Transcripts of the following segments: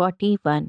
41।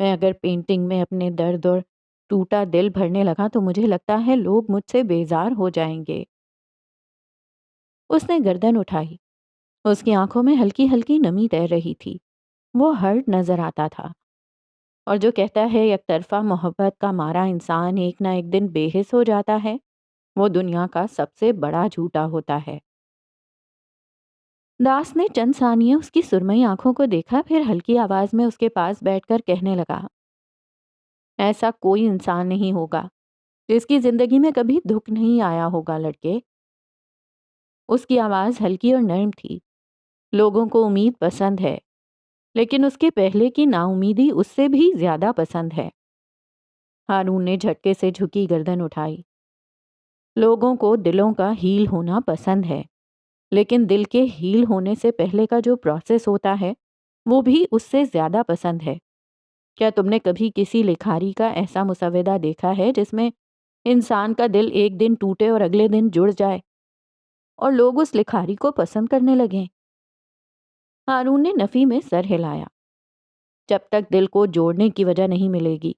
میں اگر پینٹنگ میں اپنے درد اور ٹوٹا دل بھرنے لگا تو مجھے لگتا ہے لوگ مجھ سے بیزار ہو جائیں گے۔ اس نے گردن اٹھائی۔ اس کی آنکھوں میں ہلکی ہلکی نمی تیر رہی تھی۔ وہ ہرٹ نظر آتا تھا، اور جو کہتا ہے یک طرفہ محبت کا مارا انسان ایک نہ ایک دن بے حس ہو جاتا ہے، وہ دنیا کا سب سے بڑا جھوٹا ہوتا ہے۔ داس نے چند ثانیے اس کی سرمئی آنکھوں کو دیکھا، پھر ہلکی آواز میں اس کے پاس بیٹھ کر کہنے لگا، ایسا کوئی انسان نہیں ہوگا جس کی زندگی میں کبھی دکھ نہیں آیا ہوگا لڑکے۔ اس کی آواز ہلکی اور نرم تھی۔ لوگوں کو امید پسند ہے، لیکن اس کے پہلے کی نا امیدی اس سے بھی زیادہ پسند ہے۔ ہارون نے جھٹکے سے جھکی گردن اٹھائی۔ لوگوں کو دلوں کا ہیل ہونا پسند ہے، لیکن دل کے ہیل ہونے سے پہلے کا جو پروسیس ہوتا ہے وہ بھی اس سے زیادہ پسند ہے۔ کیا تم نے کبھی کسی لکھاری کا ایسا مسودہ دیکھا ہے جس میں انسان کا دل ایک دن ٹوٹے اور اگلے دن جڑ جائے اور لوگ اس لکھاری کو پسند کرنے لگیں؟ ہارون نے نفی میں سر ہلایا۔ جب تک دل کو جوڑنے کی وجہ نہیں ملے گی،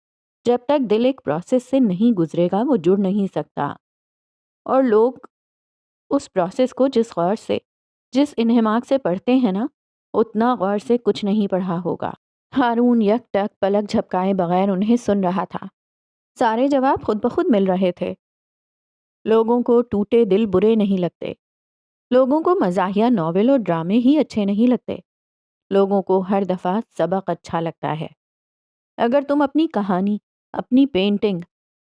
جب تک دل ایک پروسیس سے نہیں گزرے گا، وہ جڑ نہیں سکتا۔ اور لوگ اس پروسیس کو جس غور سے، جس انہماک سے پڑھتے ہیں نا، اتنا غور سے کچھ نہیں پڑھا ہوگا۔ ہارون یک ٹک پلک جھپکائے بغیر انہیں سن رہا تھا۔ سارے جواب خود بخود مل رہے تھے۔ لوگوں کو ٹوٹے دل برے نہیں لگتے۔ لوگوں کو مزاحیہ ناول اور ڈرامے ہی اچھے نہیں لگتے۔ لوگوں کو ہر دفعہ سبق اچھا لگتا ہے۔ اگر تم اپنی کہانی، اپنی پینٹنگ،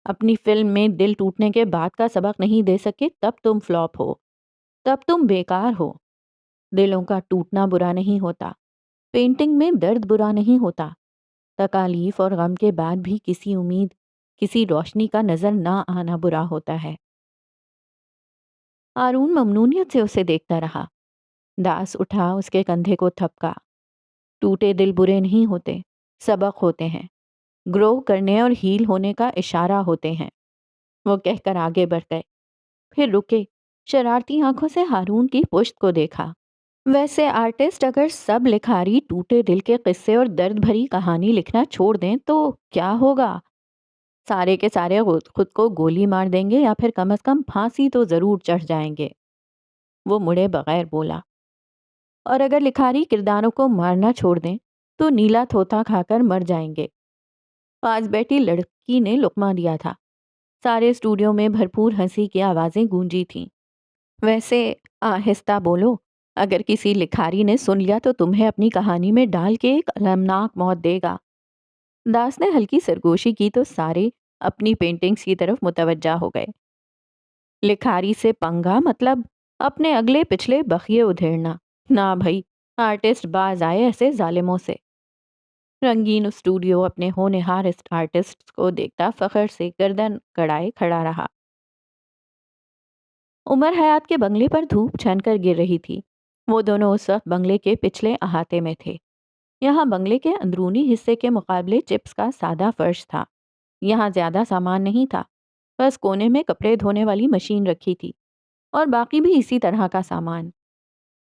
اپنی فلم میں دل ٹوٹنے کے بعد کا سبق نہیں دے سکے، تب تم فلاپ ہو، تب تم بیکار ہو۔ دلوں کا ٹوٹنا برا نہیں ہوتا، پینٹنگ میں درد برا نہیں ہوتا، تکالیف اور غم کے بعد بھی کسی امید، کسی روشنی کا نظر نہ آنا برا ہوتا ہے۔ ہارون ممنونیت سے اسے دیکھتا رہا۔ داس اٹھا، اس کے کندھے کو تھپکا۔ ٹوٹے دل برے نہیں ہوتے، سبق ہوتے ہیں، گرو کرنے اور ہیل ہونے کا اشارہ ہوتے ہیں، وہ کہہ کر آگے بڑھ گئے، پھر رکے، شرارتی آنکھوں سے ہارون کی پشت کو دیکھا۔ ویسے آرٹسٹ اگر سب لکھاری ٹوٹے دل کے قصے اور درد بھری کہانی لکھنا چھوڑ دیں تو کیا ہوگا؟ سارے کے سارے خود کو گولی مار دیں گے، یا پھر کم از کم پھانسی تو ضرور چڑھ جائیں گے۔ وہ مڑے بغیر بولا، اور اگر لکھاری کرداروں کو مارنا چھوڑ دیں تو نیلا تھوتا کھا کر مر جائیں گے۔ پاس بیٹھی لڑکی نے لقمہ دیا تھا۔ سارے اسٹوڈیو میں بھرپور ہنسی کی آوازیں گونجی تھیں۔ ویسے آہستہ بولو، اگر کسی لکھاری نے سن لیا تو تمہیں اپنی کہانی میں ڈال کے ایک المناک موت دے گا۔ داس نے ہلکی سرگوشی کی تو سارے اپنی پینٹنگز کی طرف متوجہ ہو گئے۔ لکھاری سے پنگا مطلب اپنے اگلے پچھلے بخیے ادھیڑنا۔ نہ بھائی، آرٹسٹ باز آئے ایسے ظالموں سے۔ رنگین اسٹوڈیو اپنے ہونہار آرٹسٹ کو دیکھتا فخر سے گردن کڑائے کھڑا رہا۔ عمر حیات کے بنگلے پر دھوپ چھن کر گر رہی تھی۔ وہ دونوں اس وقت بنگلے کے پچھلے احاطے میں تھے۔ یہاں بنگلے کے اندرونی حصے کے مقابلے چپس کا سادہ فرش تھا۔ یہاں زیادہ سامان نہیں تھا، بس کونے میں کپڑے دھونے والی مشین رکھی تھی، اور باقی بھی اسی طرح کا سامان۔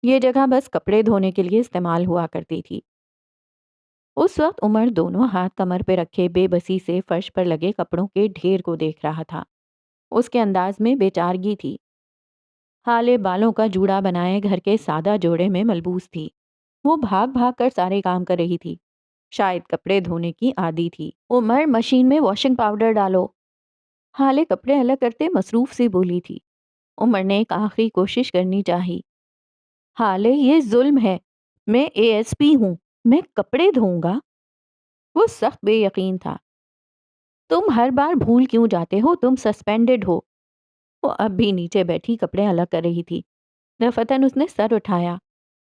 یہ جگہ بس کپڑے دھونے کے لیے استعمال ہوا کرتی تھی۔ اس وقت عمر دونوں ہاتھ کمر پہ رکھے بے بسی سے فرش پر لگے کپڑوں کے ڈھیر کو دیکھ رہا تھا۔ اس کے انداز میں بے چارگی تھی۔ حالے بالوں کا جوڑا بنائے گھر کے سادہ جوڑے میں ملبوس تھی۔ وہ بھاگ بھاگ کر سارے کام کر رہی تھی، شاید کپڑے دھونے کی عادی تھی۔ عمر مشین میں واشنگ پاؤڈر ڈالو۔ حالے کپڑے الگ کرتے مصروف سی بولی تھی۔ عمر نے ایک آخری کوشش کرنی چاہی۔ حالے، یہ ظلم ہے، میں ASP ہوں، میں کپڑے دھوؤں گا؟ وہ سخت بے یقین تھا۔ تم ہر بار بھول کیوں جاتے ہو؟ تم سسپینڈڈ ہو۔ وہ اب بھی نیچے بیٹھی کپڑے الگ کر رہی تھی۔ دفتن اس نے سر اٹھایا،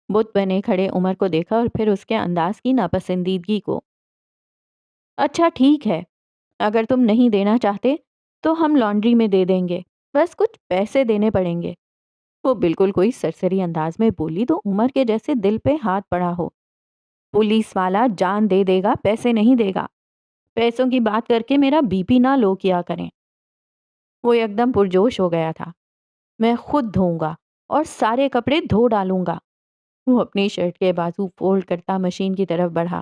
بت بنے کھڑے عمر کو دیکھا اور پھر اس کے انداز کی ناپسندیدگی کو۔ اچھا ٹھیک ہے، اگر تم نہیں دینا چاہتے تو ہم لانڈری میں دے دیں گے، بس کچھ پیسے دینے پڑیں گے۔ وہ بالکل کوئی سرسری انداز میں بولی تو عمر کے جیسے دل پہ ہاتھ پڑا ہو۔ پولیس والا جان دے دے گا، پیسے نہیں دے گا۔ پیسوں کی بات کر کے میرا BP نہ لو کیا کریں۔ وہ یکدم پرجوش ہو گیا تھا۔ میں خود دھوؤں گا اور سارے کپڑے دھو ڈالوں گا۔ وہ اپنی شرٹ کے بازو فولڈ کرتا مشین کی طرف بڑھا۔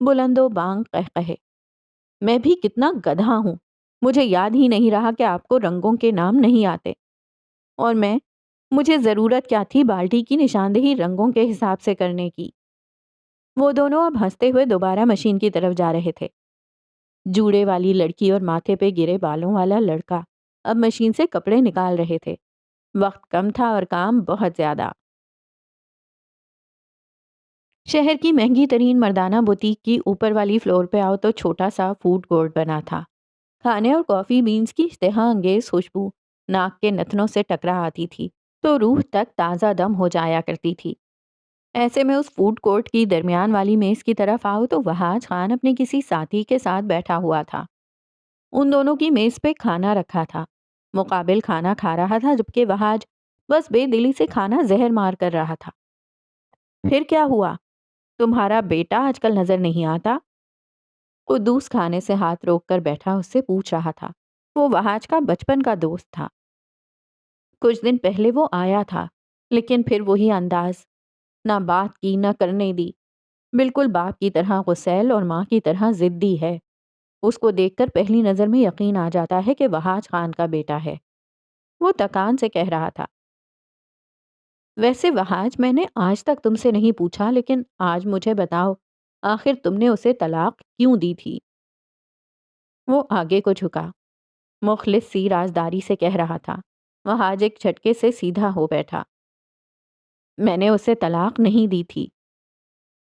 بلند و بانگ قہقہے۔ میں بھی کتنا گدھا ہوں، مجھے یاد ہی نہیں رہا کہ آپ کو رنگوں کے نام نہیں آتے، اور مجھے ضرورت کیا تھی بالٹی کی نشاندہی رنگوں کے حساب سے کرنے کی۔ وہ دونوں اب ہنستے ہوئے دوبارہ مشین کی طرف جا رہے تھے۔ جوڑے والی لڑکی اور ماتھے پہ گرے بالوں والا لڑکا اب مشین سے کپڑے نکال رہے تھے۔ وقت کم تھا اور کام بہت زیادہ۔ شہر کی مہنگی ترین مردانہ بوتیک کی اوپر والی فلور پہ آؤ تو چھوٹا سا فوڈ کورٹ بنا تھا۔ کھانے اور کافی بینز کی اشتہا انگیز خوشبو ناک کے نتنوں سے ٹکرا آتی تھی تو روح تک تازہ دم ہو جایا کرتی تھی۔ ایسے میں اس فوڈ کورٹ کی درمیان والی میز کی طرف آؤ تو وہاج خان اپنے کسی ساتھی کے ساتھ بیٹھا ہوا تھا۔ ان دونوں کی میز پہ کھانا رکھا تھا۔ مقابل کھانا کھا رہا تھا جبکہ وہاج بس بے دلی سے کھانا زہر مار کر رہا تھا۔ پھر کیا ہوا؟ تمہارا بیٹا آج کل نظر نہیں آتا؟ قدوس کھانے سے ہاتھ روک کر بیٹھا اس سے پوچھ رہا تھا۔ وہ وہاج کا بچپن کا دوست تھا۔ کچھ دن پہلے وہ آیا تھا لیکن پھر وہی انداز، نہ بات کی نہ کرنے دی، بالکل باپ کی طرح غسیل اور ماں کی طرح ضدی ہے۔ اس کو دیکھ کر پہلی نظر میں یقین آ جاتا ہے کہ وہاج خان کا بیٹا ہے۔ وہ تکان سے کہہ رہا تھا۔ ویسے وہاج میں نے آج تک تم سے نہیں پوچھا، لیکن آج مجھے بتاؤ آخر تم نے اسے طلاق کیوں دی تھی؟ وہ آگے کو جھکا، مخلص سی رازداری سے کہہ رہا تھا۔ وہاج ایک جھٹکے سے سیدھا ہو بیٹھا۔ میں نے اسے طلاق نہیں دی تھی،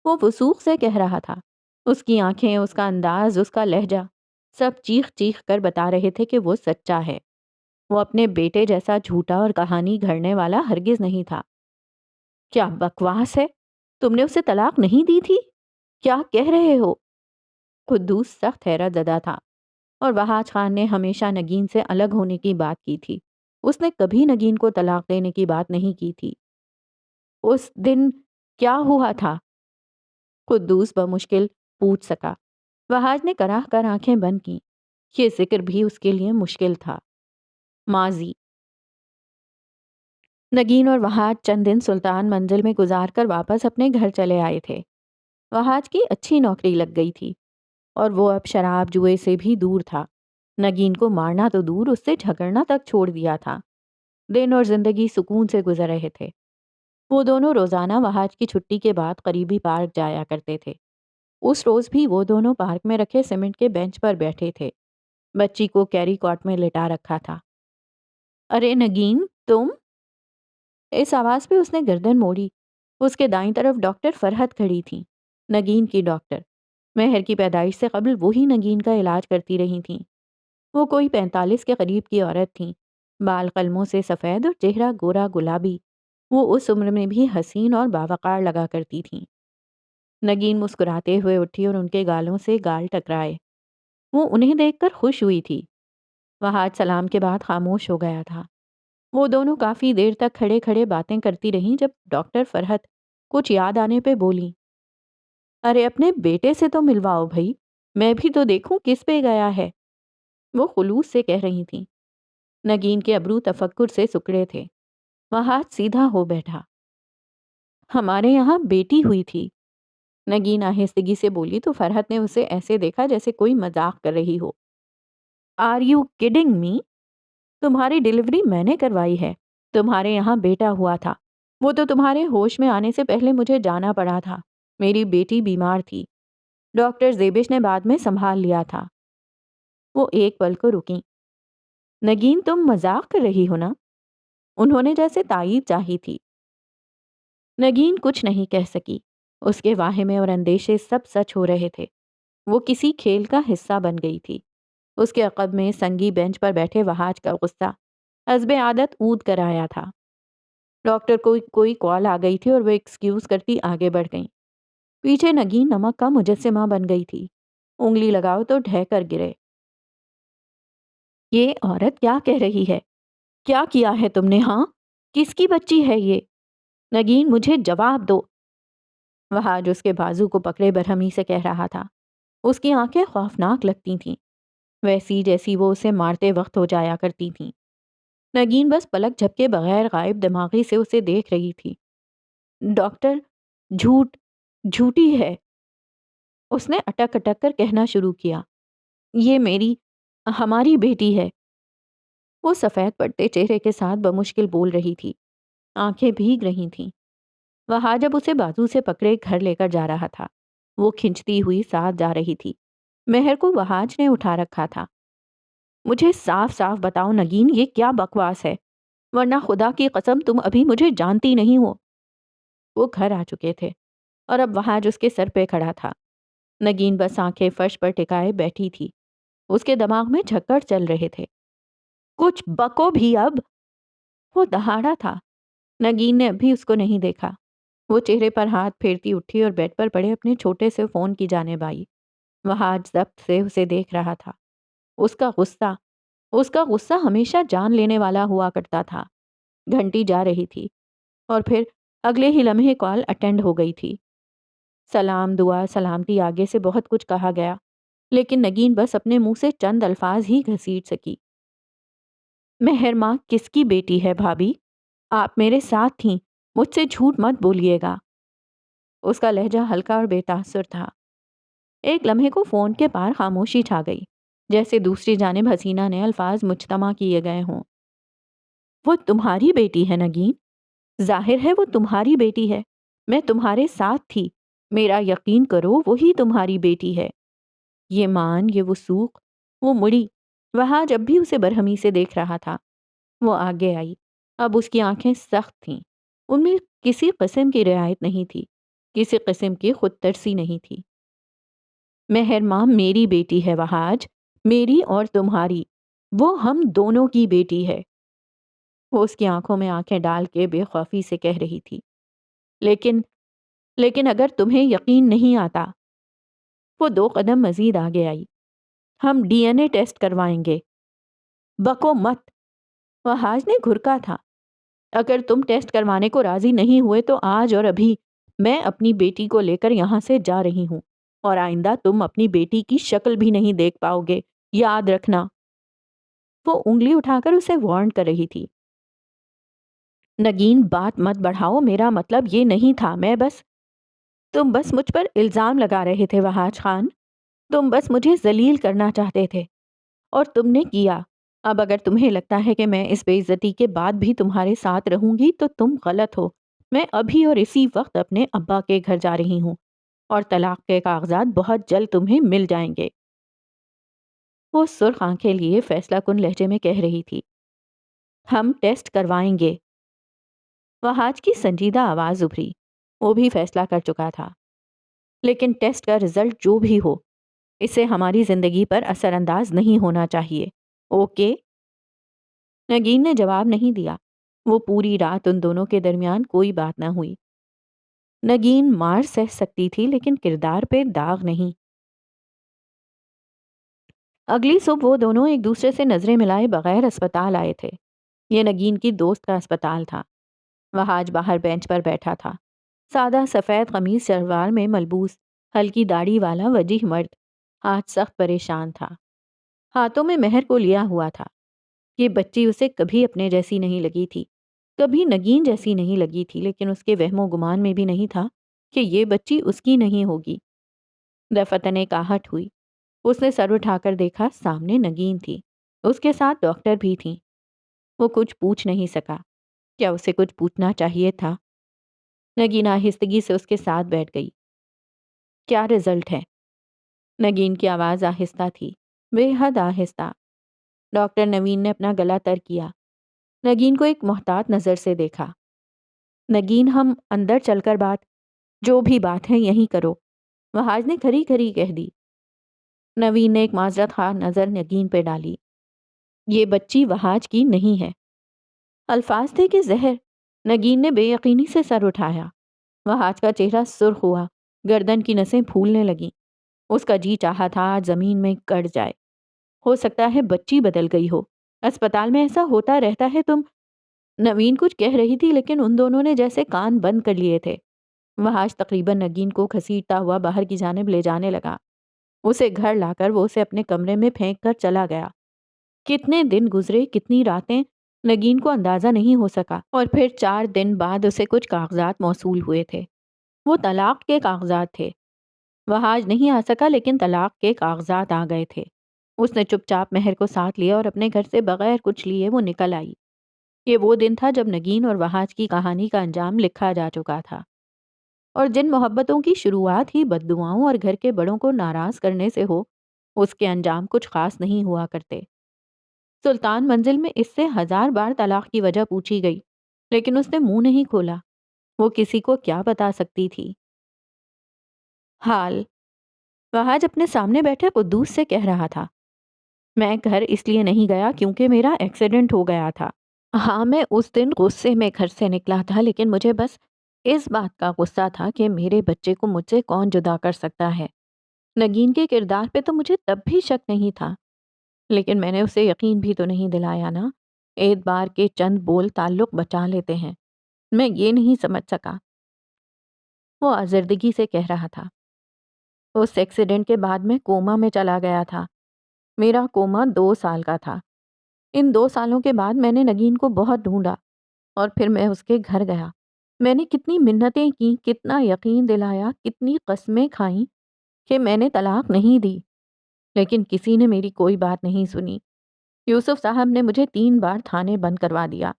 وہ وثوق سے کہہ رہا تھا۔ اس کی آنکھیں، اس کا انداز، اس کا لہجہ، سب چیخ چیخ کر بتا رہے تھے کہ وہ سچا ہے۔ وہ اپنے بیٹے جیسا جھوٹا اور کہانی گھڑنے والا ہرگز نہیں تھا۔ کیا بکواس ہے؟ تم نے اسے طلاق نہیں دی تھی؟ کیا کہہ رہے ہو؟ قدوس سخت حیرت زدہ تھا، اور وہاج خان نے ہمیشہ نگین سے الگ ہونے کی بات کی تھی۔ اس نے کبھی نگین کو طلاق دینے کی بات نہیں کی تھی۔ اس دن کیا ہوا تھا؟ قدوس بمشکل پوچھ سکا۔ وہاج نے کراہ کر آنکھیں بند کیں۔ یہ ذکر بھی اس کے لیے مشکل تھا۔ ماضی۔ نگین اور وہاج چند دن سلطان منزل میں گزار کر واپس اپنے گھر چلے آئے تھے۔ وہاج کی اچھی نوکری لگ گئی تھی اور وہ اب شراب جوئے سے بھی دور تھا۔ نگین کو مارنا تو دور، اس سے جھگڑنا تک چھوڑ دیا تھا۔ دن اور زندگی سکون سے گزر رہے تھے۔ وہ دونوں روزانہ وہاج کی چھٹی کے بعد قریبی پارک جایا کرتے تھے۔ اس روز بھی وہ دونوں پارک میں رکھے سیمنٹ کے بینچ پر بیٹھے تھے۔ بچی کو کیری کاٹ میں لٹا رکھا تھا۔ ارے نگین، تم؟ اس آواز پہ اس نے گردن موڑی۔ اس کے دائیں طرف ڈاکٹر فرحت کھڑی تھیں، نگین کی ڈاکٹر۔ مہر کی پیدائش سے قبل وہی نگین کا علاج کرتی رہی تھیں۔ وہ کوئی 45 کے قریب کی عورت تھیں، بال قلموں سے سفید اور چہرہ گورا گلابی۔ وہ اس عمر میں بھی حسین اور باوقار لگا کرتی تھیں۔ نگین مسکراتے ہوئے اٹھی اور ان کے گالوں سے گال ٹکرائے۔ وہ انہیں دیکھ کر خوش ہوئی تھی۔ وہاج سلام کے بعد خاموش ہو گیا تھا۔ وہ دونوں کافی دیر تک کھڑے کھڑے باتیں کرتی رہیں جب ڈاکٹر فرحت کچھ یاد آنے پہ بولی۔ ارے اپنے بیٹے سے تو ملواؤ بھائی، میں بھی تو دیکھوں کس پہ گیا ہے۔ وہ خلوص سے کہہ رہی تھیں۔ نگین کے ابرو تفکر سے سکڑے تھے۔ وہاج سیدھا ہو بیٹھا۔ ہمارے یہاں بیٹی ہوئی تھی، نگین آہستگی سے بولی تو فرحت نے اسے ایسے دیکھا جیسے کوئی مذاق کر رہی ہو۔ Are you kidding me? تمہاری ڈیلیوری میں نے کروائی ہے۔ تمہارے یہاں بیٹا ہوا تھا، وہ تو تمہارے ہوش میں آنے سے پہلے مجھے جانا پڑا تھا۔ میری بیٹی بیمار تھی، ڈاکٹر زیبش نے بعد میں سنبھال لیا تھا۔ وہ ایک پل کو رکیں۔ نگین، تم مذاق کر رہی ہو نا؟ انہوں نے جیسے تائید چاہی تھی۔ نگین کچھ نہیں کہہ سکی۔ اس کے واہمے اور اندیشے سب سچ ہو رہے تھے۔ وہ کسی کھیل کا حصہ بن گئی تھی۔ اس کے عقب میں سنگی بینچ پر بیٹھے وہاج کا غصہ حسب عادت اود کر آیا تھا۔ ڈاکٹر کو کوئی کال آ گئی تھی اور وہ ایکسکیوز کرتی آگے بڑھ گئیں۔ پیچھے نگین نمک کا مجسمہ بن گئی تھی۔ انگلی لگاؤ تو ڈھہ کر گرے۔ یہ عورت کیا کہہ رہی ہے؟ کیا کیا ہے تم نے؟ ہاں، کس کی بچی ہے یہ؟ نگین، مجھے جواب دو۔ وہاج اس کے بازو کو پکڑے برہمی سے کہہ رہا تھا۔ اس کی آنکھیں خوفناک لگتی تھیں، ویسی جیسی وہ اسے مارتے وقت ہو جایا کرتی تھیں۔ نگین بس پلک جھپکے بغیر غائب دماغی سے اسے دیکھ رہی تھی۔ ڈاکٹر، جھوٹی ہے۔ اس نے اٹک اٹک کر کہنا شروع کیا، یہ ہماری بیٹی ہے۔ وہ سفید پڑتے چہرے کے ساتھ بمشکل بول رہی تھی، آنکھیں بھیگ رہی تھیں۔ وہاں جب اسے بازو سے پکڑے گھر لے کر جا رہا تھا، وہ کھنچتی ہوئی ساتھ جا رہی تھی۔ مہر کو وہاج نے اٹھا رکھا تھا۔ مجھے صاف صاف بتاؤ نگین، یہ کیا بکواس ہے؟ ورنہ خدا کی قسم تم ابھی مجھے جانتی نہیں ہو۔ وہ گھر آ چکے تھے اور اب وہاج اس کے سر پہ کھڑا تھا۔ نگین بس آنکھیں فرش پر ٹکائے بیٹھی تھی۔ اس کے دماغ میں جھکڑ چل رہے تھے۔ کچھ بکو بھی اب۔ وہ دہاڑا تھا۔ نگین نے ابھی اس کو نہیں دیکھا۔ وہ چہرے پر ہاتھ پھیرتی اٹھی اور بیڈ پر پڑے اپنے چھوٹے سے فون کی جانب آئی۔ وہاج ضبط سے اسے دیکھ رہا تھا۔ اس کا غصہ ہمیشہ جان لینے والا ہوا کرتا تھا۔ گھنٹی جا رہی تھی اور پھر اگلے ہی لمحے کال اٹینڈ ہو گئی تھی۔ سلام، دعا، سلامتی آگے سے بہت کچھ کہا گیا، لیکن نگین بس اپنے منہ سے چند الفاظ ہی گھسیٹ سکی۔ مہر ماں کس کی بیٹی ہے بھابھی؟ آپ میرے ساتھ تھیں، مجھ سے جھوٹ مت بولیے گا۔ اس کا لہجہ ہلکا اور بے تاثر تھا۔ ایک لمحے کو فون کے پار خاموشی چھا گئی، جیسے دوسری جانب حسینہ نے الفاظ مجتمع کیے گئے ہوں۔ وہ تمہاری بیٹی ہے نگین، ظاہر ہے وہ تمہاری بیٹی ہے۔ میں تمہارے ساتھ تھی، میرا یقین کرو وہی تمہاری بیٹی ہے۔ یہ مان، یہ وثوق۔ وہ مڑی، وہاں جب بھی اسے برہمی سے دیکھ رہا تھا۔ وہ آگے آئی۔ اب اس کی آنکھیں سخت تھیں، ان میں کسی قسم کی رعایت نہیں تھی، کسی قسم کی خود ترسی نہیں تھی۔ مہر ماں میری بیٹی ہے وہاج، میری اور تمہاری، وہ ہم دونوں کی بیٹی ہے۔ وہ اس کی آنکھوں میں آنکھیں ڈال کے بے خوفی سے کہہ رہی تھی، لیکن اگر تمہیں یقین نہیں آتا۔ وہ 2 قدم مزید آگے آئی۔ ہم ڈی این اے ٹیسٹ کروائیں گے۔ بکو مت، وہاج نے گھرکا تھا۔ اگر تم ٹیسٹ کروانے کو راضی نہیں ہوئے تو آج اور ابھی میں اپنی بیٹی کو لے کر یہاں سے جا رہی ہوں، اور آئندہ تم اپنی بیٹی کی شکل بھی نہیں دیکھ پاؤ گے، یاد رکھنا۔ وہ انگلی اٹھا کر اسے وارن کر رہی تھی۔ نگین بات مت بڑھاؤ، میرا مطلب یہ نہیں تھا، تم بس مجھ پر الزام لگا رہے تھے وہاج خان، تم بس مجھے ذلیل کرنا چاہتے تھے، اور تم نے کیا۔ اب اگر تمہیں لگتا ہے کہ میں اس بے عزتی کے بعد بھی تمہارے ساتھ رہوں گی تو تم غلط ہو۔ میں ابھی اور اسی وقت اپنے ابا کے گھر جا رہی ہوں، اور طلاق کے کاغذات بہت جلد تمہیں مل جائیں گے۔ وہ سرخ آنکھیں لیے فیصلہ کن لہجے میں کہہ رہی تھی، ہم ٹیسٹ کروائیں گے۔ وہاج کی سنجیدہ آواز ابھری، وہ بھی فیصلہ کر چکا تھا، لیکن ٹیسٹ کا رزلٹ جو بھی ہو، اسے ہماری زندگی پر اثر انداز نہیں ہونا چاہیے، اوکے؟ نگین نے جواب نہیں دیا۔ وہ پوری رات ان دونوں کے درمیان کوئی بات نہ ہوئی۔ نگین مار سہ سکتی تھی لیکن کردار پہ داغ نہیں۔ اگلی صبح وہ دونوں ایک دوسرے سے نظریں ملائے بغیر اسپتال آئے تھے۔ یہ نگین کی دوست کا اسپتال تھا۔ وہاج باہر بینچ پر بیٹھا تھا، سادہ سفید قمیض شلوار میں ملبوس، ہلکی داڑھی والا وجیح مرد، آج سخت پریشان تھا۔ ہاتھوں میں مہر کو لیا ہوا تھا۔ یہ بچی اسے کبھی اپنے جیسی نہیں لگی تھی، کبھی نگین جیسی نہیں لگی تھی، لیکن اس کے وہم و گمان میں بھی نہیں تھا کہ یہ بچی اس کی نہیں ہوگی۔ دفتن ایک آہٹ ہوئی۔ اس نے سر اٹھا کر دیکھا، سامنے نگین تھی، اس کے ساتھ ڈاکٹر بھی تھی۔ وہ کچھ پوچھ نہیں سکا۔ کیا اسے کچھ پوچھنا چاہیے تھا؟ نگین آہستگی سے اس کے ساتھ بیٹھ گئی۔ کیا رزلٹ ہے؟ نگین کی آواز آہستہ تھی، بے حد آہستہ۔ ڈاکٹر نوین نے اپنا گلا تر کیا، نگین کو ایک محتاط نظر سے دیکھا۔ نگین، ہم اندر چل کر جو بھی بات ہے یہیں کرو، وہاج نے کھری کھری کہہ دی۔ نوین نے ایک معذرت خواہ نظر نگین پہ ڈالی۔ یہ بچی وہاج کی نہیں ہے۔ الفاظ تھے کہ زہر۔ نگین نے بے یقینی سے سر اٹھایا۔ وہاج کا چہرہ سرخ ہوا، گردن کی نسیں پھولنے لگیں۔ اس کا جی چاہا تھا آج زمین میں گڑ جائے۔ ہو سکتا ہے بچی بدل گئی ہو، اسپتال میں ایسا ہوتا رہتا ہے۔ نوین کچھ کہہ رہی تھی لیکن ان دونوں نے جیسے کان بند کر لیے تھے۔ وہاج تقریباً نگین کو گھسیٹتا ہوا باہر کی جانب لے جانے لگا۔ اسے گھر لا کر وہ اسے اپنے کمرے میں پھینک کر چلا گیا۔ کتنے دن گزرے، کتنی راتیں، نگین کو اندازہ نہیں ہو سکا، اور پھر 4 دن بعد اسے کچھ کاغذات موصول ہوئے تھے۔ وہ طلاق کے کاغذات تھے۔ وہ آج نہیں آ سکا لیکن طلاق کے کاغذات آ گئے تھے۔ اس نے چپ چاپ مہر کو ساتھ لیا اور اپنے گھر سے بغیر کچھ لیے وہ نکل آئی۔ یہ وہ دن تھا جب نگین اور وہاج کی کہانی کا انجام لکھا جا چکا تھا، اور جن محبتوں کی شروعات ہی بددعاؤں اور گھر کے بڑوں کو ناراض کرنے سے ہو، اس کے انجام کچھ خاص نہیں ہوا کرتے۔ سلطان منزل میں اس سے 1000 بار طلاق کی وجہ پوچھی گئی، لیکن اس نے منہ نہیں کھولا۔ وہ کسی کو کیا بتا سکتی تھی؟ حال وہاج اپنے سامنے بیٹھے قدوس سے کہہ رہا تھا، میں گھر اس لیے نہیں گیا کیونکہ میرا ایکسیڈنٹ ہو گیا تھا۔ ہاں، میں اس دن غصے میں گھر سے نکلا تھا، لیکن مجھے بس اس بات کا غصہ تھا کہ میرے بچے کو مجھ سے کون جدا کر سکتا ہے۔ نگین کے کردار پہ تو مجھے تب بھی شک نہیں تھا، لیکن میں نے اسے یقین بھی تو نہیں دلایا نا۔ اعتبار کے چند بول تعلق بچا لیتے ہیں، میں یہ نہیں سمجھ سکا۔ وہ آزردگی سے کہہ رہا تھا، اس ایکسیڈنٹ کے بعد میں کوما میں چلا گیا تھا۔ میرا کوما 2 سال کا تھا۔ ان 2 سالوں کے بعد میں نے نگین کو بہت ڈھونڈا، اور پھر میں اس کے گھر گیا۔ میں نے کتنی منتیں کی، کتنا یقین دلایا، کتنی قسمیں کھائیں کہ میں نے طلاق نہیں دی، لیکن کسی نے میری کوئی بات نہیں سنی۔ یوسف صاحب نے مجھے 3 بار تھانے بند کروا دیا،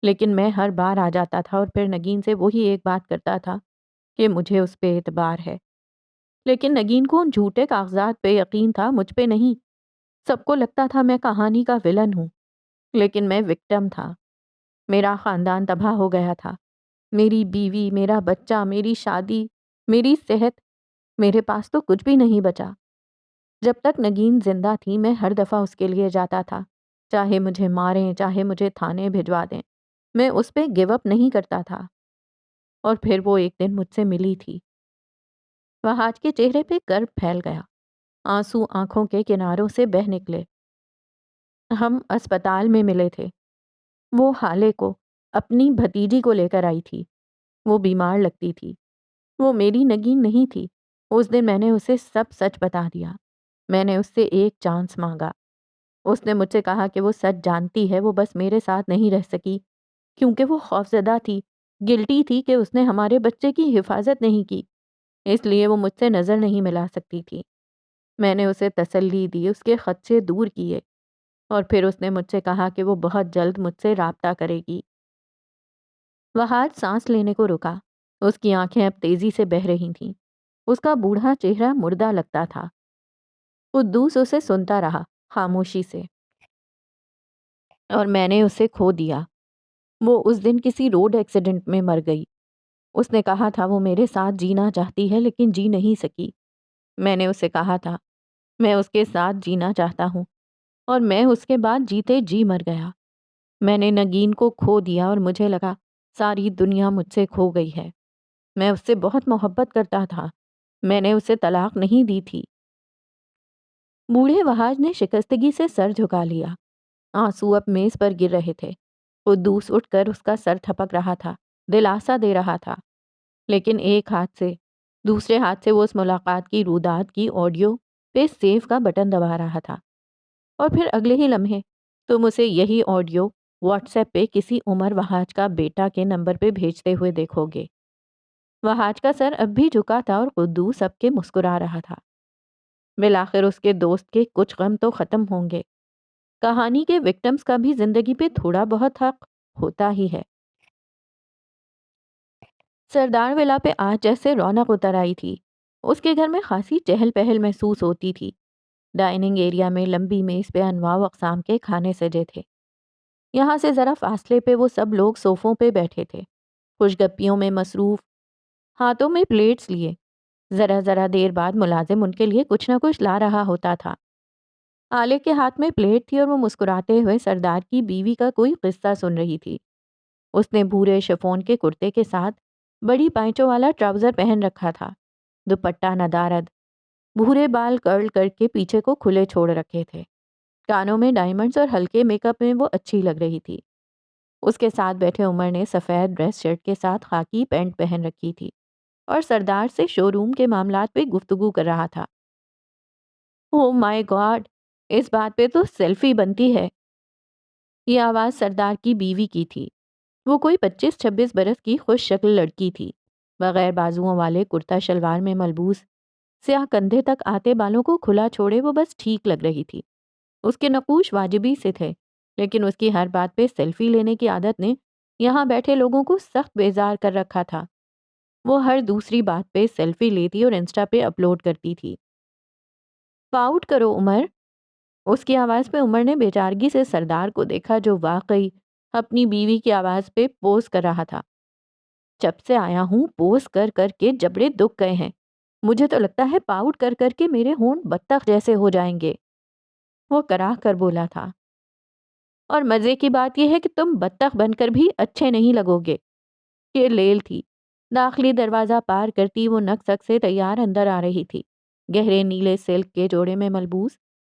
لیکن میں ہر بار آ جاتا تھا اور پھر نگین سے وہی ایک بات کرتا تھا کہ مجھے اس پہ اعتبار ہے۔ لیکن نگین کو ان جھوٹے کاغذات پہ یقین تھا، مجھ پہ نہیں۔ سب کو لگتا تھا میں کہانی کا ولن ہوں، لیکن میں وکٹم تھا۔ میرا خاندان تباہ ہو گیا تھا، میری بیوی، میرا بچہ، میری شادی، میری صحت، میرے پاس تو کچھ بھی نہیں بچا۔ جب تک نگین زندہ تھی میں ہر دفعہ اس کے لیے جاتا تھا، چاہے مجھے ماریں، چاہے مجھے تھانے بھجوا دیں، میں اس پہ گیو اپ نہیں کرتا تھا۔ اور پھر وہ ایک دن مجھ سے ملی تھی۔ وہاج کے چہرے پہ کرب پھیل گیا، آنسو آنکھوں کے کناروں سے بہہ نکلے۔ ہم اسپتال میں ملے تھے۔ وہ حالے کو، اپنی بھتیجی کو لے کر آئی تھی۔ وہ بیمار لگتی تھی۔ وہ میری نگین نہیں تھی۔ اس دن میں نے اسے سب سچ بتا دیا۔ میں نے اس سے ایک چانس مانگا۔ اس نے مجھ سے کہا کہ وہ سچ جانتی ہے، وہ بس میرے ساتھ نہیں رہ سکی کیونکہ وہ خوفزدہ تھی، گلٹی تھی کہ اس نے ہمارے بچے کی حفاظت نہیں کی، اس لیے وہ مجھ سے نظر نہیں ملا سکتی تھی۔ میں نے اسے تسلی دی، اس کے خدشے دور کیے، اور پھر اس نے مجھ سے کہا کہ وہ بہت جلد مجھ سے رابطہ کرے گی۔ وہاج سانس لینے کو رکا۔ اس کی آنکھیں اب تیزی سے بہہ رہی تھیں۔ اس کا بوڑھا چہرہ مردہ لگتا تھا۔ قدوس اسے سنتا رہا خاموشی سے، اور میں نے اسے کھو دیا۔ وہ اس دن کسی روڈ ایکسیڈنٹ میں مر گئی۔ اس نے کہا تھا وہ میرے ساتھ جینا چاہتی ہے لیکن جی نہیں سکی۔ میں نے اسے کہا تھا میں اس کے ساتھ جینا چاہتا ہوں، اور میں اس کے بعد جیتے جی مر گیا۔ میں نے نگین کو کھو دیا اور مجھے لگا ساری دنیا مجھ سے کھو گئی ہے۔ میں اس سے بہت محبت کرتا تھا۔ میں نے اسے طلاق نہیں دی تھی۔ بوڑھے وہاج نے شکستگی سے سر جھکا لیا۔ آنسو اب میز پر گر رہے تھے۔ قدوس اٹھ کر اس کا سر تھپک رہا تھا، دلاسا دے رہا تھا، لیکن ایک ہاتھ سے، دوسرے ہاتھ سے وہ اس ملاقات کی روداد کی آڈیو پہ سیو کا بٹن دبا رہا تھا۔ اور پھر اگلے ہی لمحے تم اسے یہی آڈیو واٹس ایپ پہ کسی عمر وہاج کا بیٹا کے نمبر پہ بھیجتے ہوئے دیکھو گے۔ وہاج کا سر اب بھی جھکا تھا اور قدوس اب کے مسکرا رہا تھا۔ بالآخر اس کے دوست کے کچھ غم تو ختم ہوں گے۔ کہانی کے وکٹمز کا بھی زندگی پہ تھوڑا بہت حق ہوتا ہی ہے۔ سردار ولا پہ آج جیسے رونق اتر آئی تھی۔ اس کے گھر میں خاصی چہل پہل محسوس ہوتی تھی۔ ڈائننگ ایریا میں لمبی میز پہ انواع و اقسام کے کھانے سجے تھے۔ یہاں سے ذرا فاصلے پہ وہ سب لوگ صوفوں پہ بیٹھے تھے، خوش گپیوں میں مصروف، ہاتھوں میں پلیٹس لیے۔ ذرا ذرا دیر بعد ملازم ان کے لیے کچھ نہ کچھ لا رہا ہوتا تھا۔ آلے کے ہاتھ میں پلیٹ تھی اور وہ مسکراتے ہوئے سردار کی بیوی کا کوئی قصہ سن رہی تھی۔ اس نے بھورے شفون کے کرتے کے ساتھ بڑی پائچوں والا ٹراؤزر پہن رکھا تھا، دوپٹہ ندارد، بھورے بال کرل کر کے پیچھے کو کھلے چھوڑ رکھے تھے۔ کانوں میں ڈائمنڈز اور ہلکے میک اپ میں وہ اچھی لگ رہی تھی۔ اس کے ساتھ بیٹھے عمر نے سفید ڈریس شرٹ کے ساتھ خاکی پینٹ پہن رکھی تھی اور سردار سے شو روم کے معاملات پہ گفتگو کر رہا تھا۔ او مائی گاڈ، اس بات پہ تو سیلفی بنتی ہے۔ یہ آواز سردار کی بیوی کی تھی۔ وہ کوئی 25-26 برس کی خوش شکل لڑکی تھی، بغیر بازوؤں والے کرتا شلوار میں ملبوس، سیاہ کندھے تک آتے بالوں کو کھلا چھوڑے وہ بس ٹھیک لگ رہی تھی۔ اس کے نقوش واجبی سے تھے، لیکن اس کی ہر بات پہ سیلفی لینے کی عادت نے یہاں بیٹھے لوگوں کو سخت بیزار کر رکھا تھا۔ وہ ہر دوسری بات پہ سیلفی لیتی اور انسٹا پہ اپلوڈ کرتی تھی۔ پاؤٹ کرو عمر۔ اس کی آواز پہ عمر نے بےچارگی سے سردار کو دیکھا، جو واقعی اپنی بیوی کی آواز پہ پوز کر رہا تھا۔ جب سے آیا ہوں پوز کر کر کے جبڑے دکھ گئے ہیں، مجھے تو لگتا ہے پاؤٹ کر کر کے میرے ہونٹ بطخ جیسے ہو جائیں گے، وہ کراہ کر بولا تھا۔ اور مزے کی بات یہ ہے کہ تم بطخ بن کر بھی اچھے نہیں لگو گے۔ یہ لیل تھی۔ داخلی دروازہ پار کرتی وہ نک سک سے تیار اندر آ رہی تھی۔ گہرے نیلے سلک کے جوڑے میں ملبوس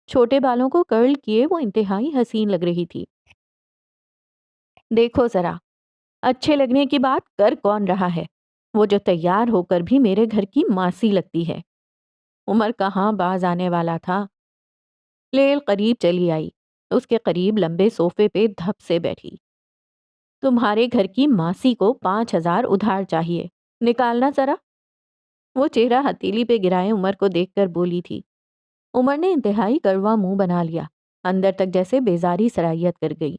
چھوٹے بالوں کو کرل کیے وہ انتہائی حسین لگ رہی تھی۔ دیکھو ذرا، اچھے لگنے کی بات کر کون رہا ہے؟ وہ جو تیار ہو کر بھی میرے گھر کی ماسی لگتی ہے۔ عمر کہاں باز آنے والا تھا۔ لیل قریب چلی آئی، اس کے قریب لمبے صوفے پہ دھپ سے بیٹھی۔ تمہارے گھر کی ماسی کو 5,000 ادھار چاہیے، نکالنا ذرا۔ وہ چہرہ ہتھیلی پہ گرائے عمر کو دیکھ کر بولی تھی۔ عمر نے انتہائی کڑوا منہ بنا لیا، اندر تک جیسے بیزاری سرایت کر گئی۔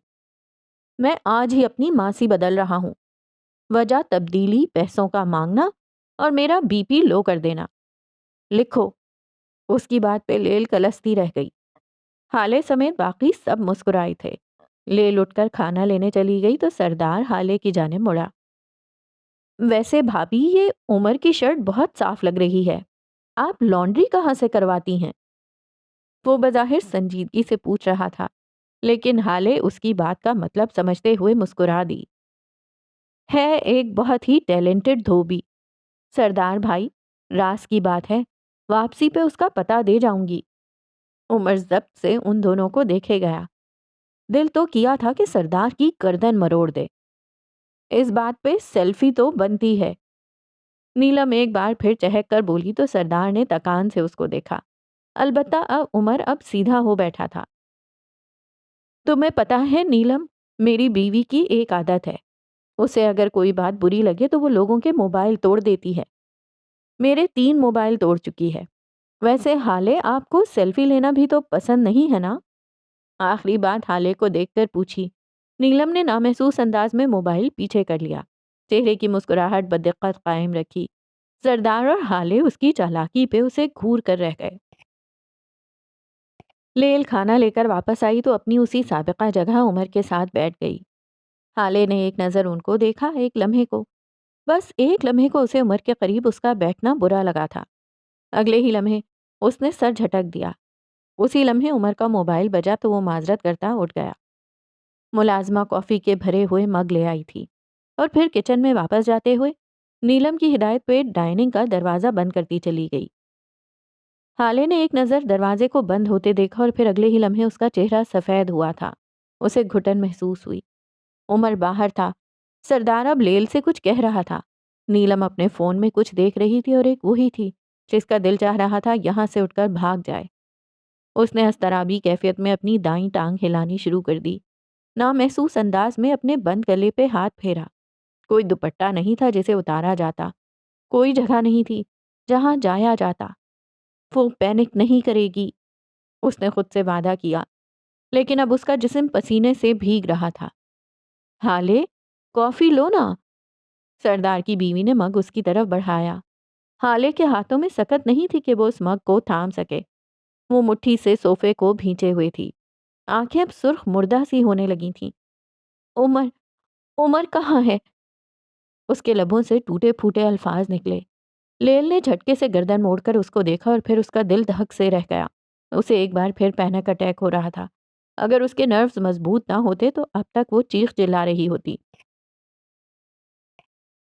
میں آج ہی اپنی ماسی بدل رہا ہوں۔ وجہ تبدیلی پیسوں کا مانگنا اور میرا بی پی لو کر دینا۔ لکھو۔ اس کی بات پہ لیل کلستی رہ گئی۔ حالے سمیت باقی سب مسکرائے تھے۔ لیل اٹھ کر کھانا لینے چلی گئی تو سردار حالے کی جانب مڑا۔ ویسے بھابھی، یہ عمر کی شرٹ بہت صاف لگ رہی ہے، آپ لانڈری کہاں سے کرواتی ہیں؟ وہ بظاہر سنجیدگی سے پوچھ رہا تھا، لیکن حالے اس کی بات کا مطلب سمجھتے ہوئے مسکرا دی۔ ہے ایک بہت ہی ٹیلنٹڈ دھوبی۔ سردار بھائی، راز کی بات ہے، واپسی پہ اس کا پتہ دے جاؤں گی۔ عمر ضبط سے ان دونوں کو دیکھے گیا۔ دل تو کیا تھا کہ سردار کی گردن مروڑ دے۔ اس بات پہ سیلفی تو بنتی ہے۔ نیلم ایک بار پھر چہک کر بولی تو سردار نے تکان سے اس کو دیکھا۔ البتہ اب عمر سیدھا ہو بیٹھا تھا۔ تمہیں پتہ ہے نیلم، میری بیوی کی ایک عادت ہے، اسے اگر کوئی بات بری لگے تو وہ لوگوں کے موبائل توڑ دیتی ہے۔ میرے 3 موبائل توڑ چکی ہے۔ ویسے حالے، آپ کو سیلفی لینا بھی تو پسند نہیں ہے نا؟ آخری بات حالے کو دیکھ کر پوچھی۔ نیلم نے نامحسوس انداز میں موبائل پیچھے کر لیا، چہرے کی مسکراہٹ بدقت قائم رکھی۔ سردار اور حالے اس کی چالاکی پہ اسے گھور کر رہ گئے۔ لیل کھانا لے کر واپس آئی تو اپنی اسی سابقہ جگہ عمر کے ساتھ بیٹھ گئی۔ حالے نے ایک نظر ان کو دیکھا، ایک لمحے کو، بس ایک لمحے کو اسے عمر کے قریب اس کا بیٹھنا برا لگا تھا۔ اگلے ہی لمحے اس نے سر جھٹک دیا۔ اسی لمحے عمر کا موبائل بجا تو وہ معذرت کرتا اٹھ گیا۔ ملازمہ کافی کے بھرے ہوئے مگ لے آئی تھی اور پھر کچن میں واپس جاتے ہوئے نیلم کی ہدایت پہ ڈائننگ کا دروازہ بند کرتی چلی گئی۔ حالے نے ایک نظر دروازے کو بند ہوتے دیکھا اور پھر اگلے ہی لمحے اس کا چہرہ سفید ہوا تھا۔ اسے گھٹن محسوس ہوئی۔ عمر باہر تھا۔ سردار اب لیل سے کچھ کہہ رہا تھا۔ نیلم اپنے فون میں کچھ دیکھ رہی تھی اور ایک وہی تھی جس کا دل چاہ رہا تھا یہاں سے اٹھ کر بھاگ جائے۔ اس نے اضطرابی کیفیت میں اپنی دائیں ٹانگ ہلانی شروع کر دی۔ نامحسوس انداز میں اپنے بند گلے پہ ہاتھ پھیرا۔ کوئی دوپٹہ نہیں تھا جسے اتارا جاتا، کوئی جگہ نہیں تھی جہاں جایا جاتا۔ وہ پینک نہیں کرے گی، اس نے خود سے وعدہ کیا، لیکن اب اس کا جسم پسینے سے بھیگ رہا تھا۔ حالے، کافی لو نا۔ سردار کی بیوی نے مگ اس کی طرف بڑھایا۔ حالے کے ہاتھوں میں سکت نہیں تھی کہ وہ اس مگ کو تھام سکے۔ وہ مٹھی سے صوفے کو بھینچے ہوئے تھی۔ آنکھیں اب سرخ مردہ سی ہونے لگی تھیں۔ عمر، عمر کہاں ہے؟ اس کے لبوں سے ٹوٹے پھوٹے الفاظ نکلے۔ لیل نے جھٹکے سے گردن موڑ کر اس کو دیکھا اور پھر اس کا دل دھک سے رہ گیا۔ اسے ایک بار پھر پینک اٹیک ہو رہا تھا۔ اگر اس کے نروز مضبوط نہ ہوتے تو اب تک وہ چیخ چلا رہی ہوتی۔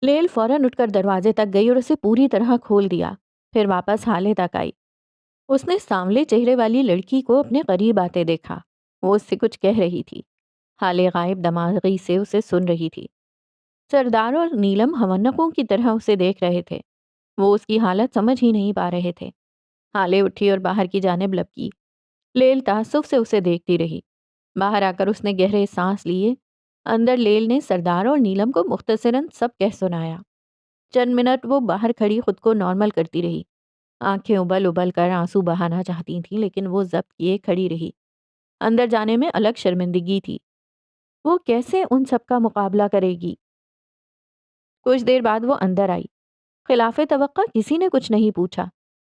لیل فوراً اٹھ کر دروازے تک گئی اور اسے پوری طرح کھول دیا، پھر واپس حالے تک آئی۔ اس نے سانولے چہرے والی لڑکی کو اپنے قریب آتے دیکھا۔ وہ اس سے کچھ کہہ رہی تھی۔ حالے غائب دماغی سے اسے سن رہی تھی۔ سردار اور نیلم ہونقوں کی طرح اسے دیکھ رہے تھے۔ وہ اس کی حالت سمجھ ہی نہیں پا رہے تھے۔ حالے اٹھی اور باہر کی جانب لپکی۔ لیل تعصب سے اسے دیکھتی رہی۔ باہر آ کر اس نے گہرے سانس لیے۔ اندر لیل نے سردار اور نیلم کو مختصراً سب کہہ سنایا۔ چند منٹ وہ باہر کھڑی خود کو نارمل کرتی رہی۔ آنکھیں ابل ابل کر آنسو بہانا چاہتی تھیں لیکن وہ ضبط کیے کھڑی رہی۔ اندر جانے میں الگ شرمندگی تھی۔ وہ کیسے ان سب کا مقابلہ کرے گی؟ کچھ دیر بعد وہ اندر آئی۔ خلاف توقع کسی نے کچھ نہیں پوچھا۔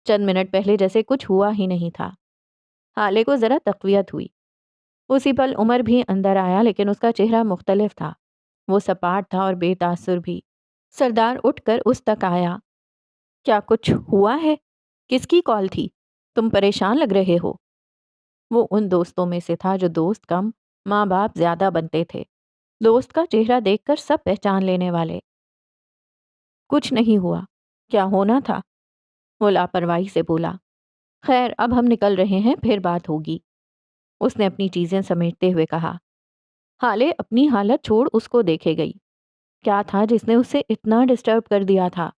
چند منٹ پہلے جیسے کچھ ہوا ہی نہیں تھا۔ حالے کو ذرا تقویت ہوئی۔ اسی پل عمر بھی اندر آیا لیکن اس کا چہرہ مختلف تھا۔ وہ سپاٹ تھا اور بے تاثر بھی۔ سردار اٹھ کر اس تک آیا۔ کیا کچھ ہوا ہے؟ کس کی کال تھی؟ تم پریشان لگ رہے ہو۔ وہ ان دوستوں میں سے تھا جو دوست کم ماں باپ زیادہ بنتے تھے۔ دوست کا چہرہ دیکھ کر سب پہچان لینے والے۔ کچھ نہیں ہوا۔ کیا ہونا تھا؟ وہ لاپرواہی سے بولا۔ خیر اب ہم نکل رہے ہیں، پھر بات ہوگی۔ اس نے اپنی چیزیں سمیٹتے ہوئے کہا۔ حالے اپنی حالت چھوڑ اس کو دیکھے گئی۔ کیا تھا جس نے اسے اتنا ڈسٹرب کر دیا تھا؟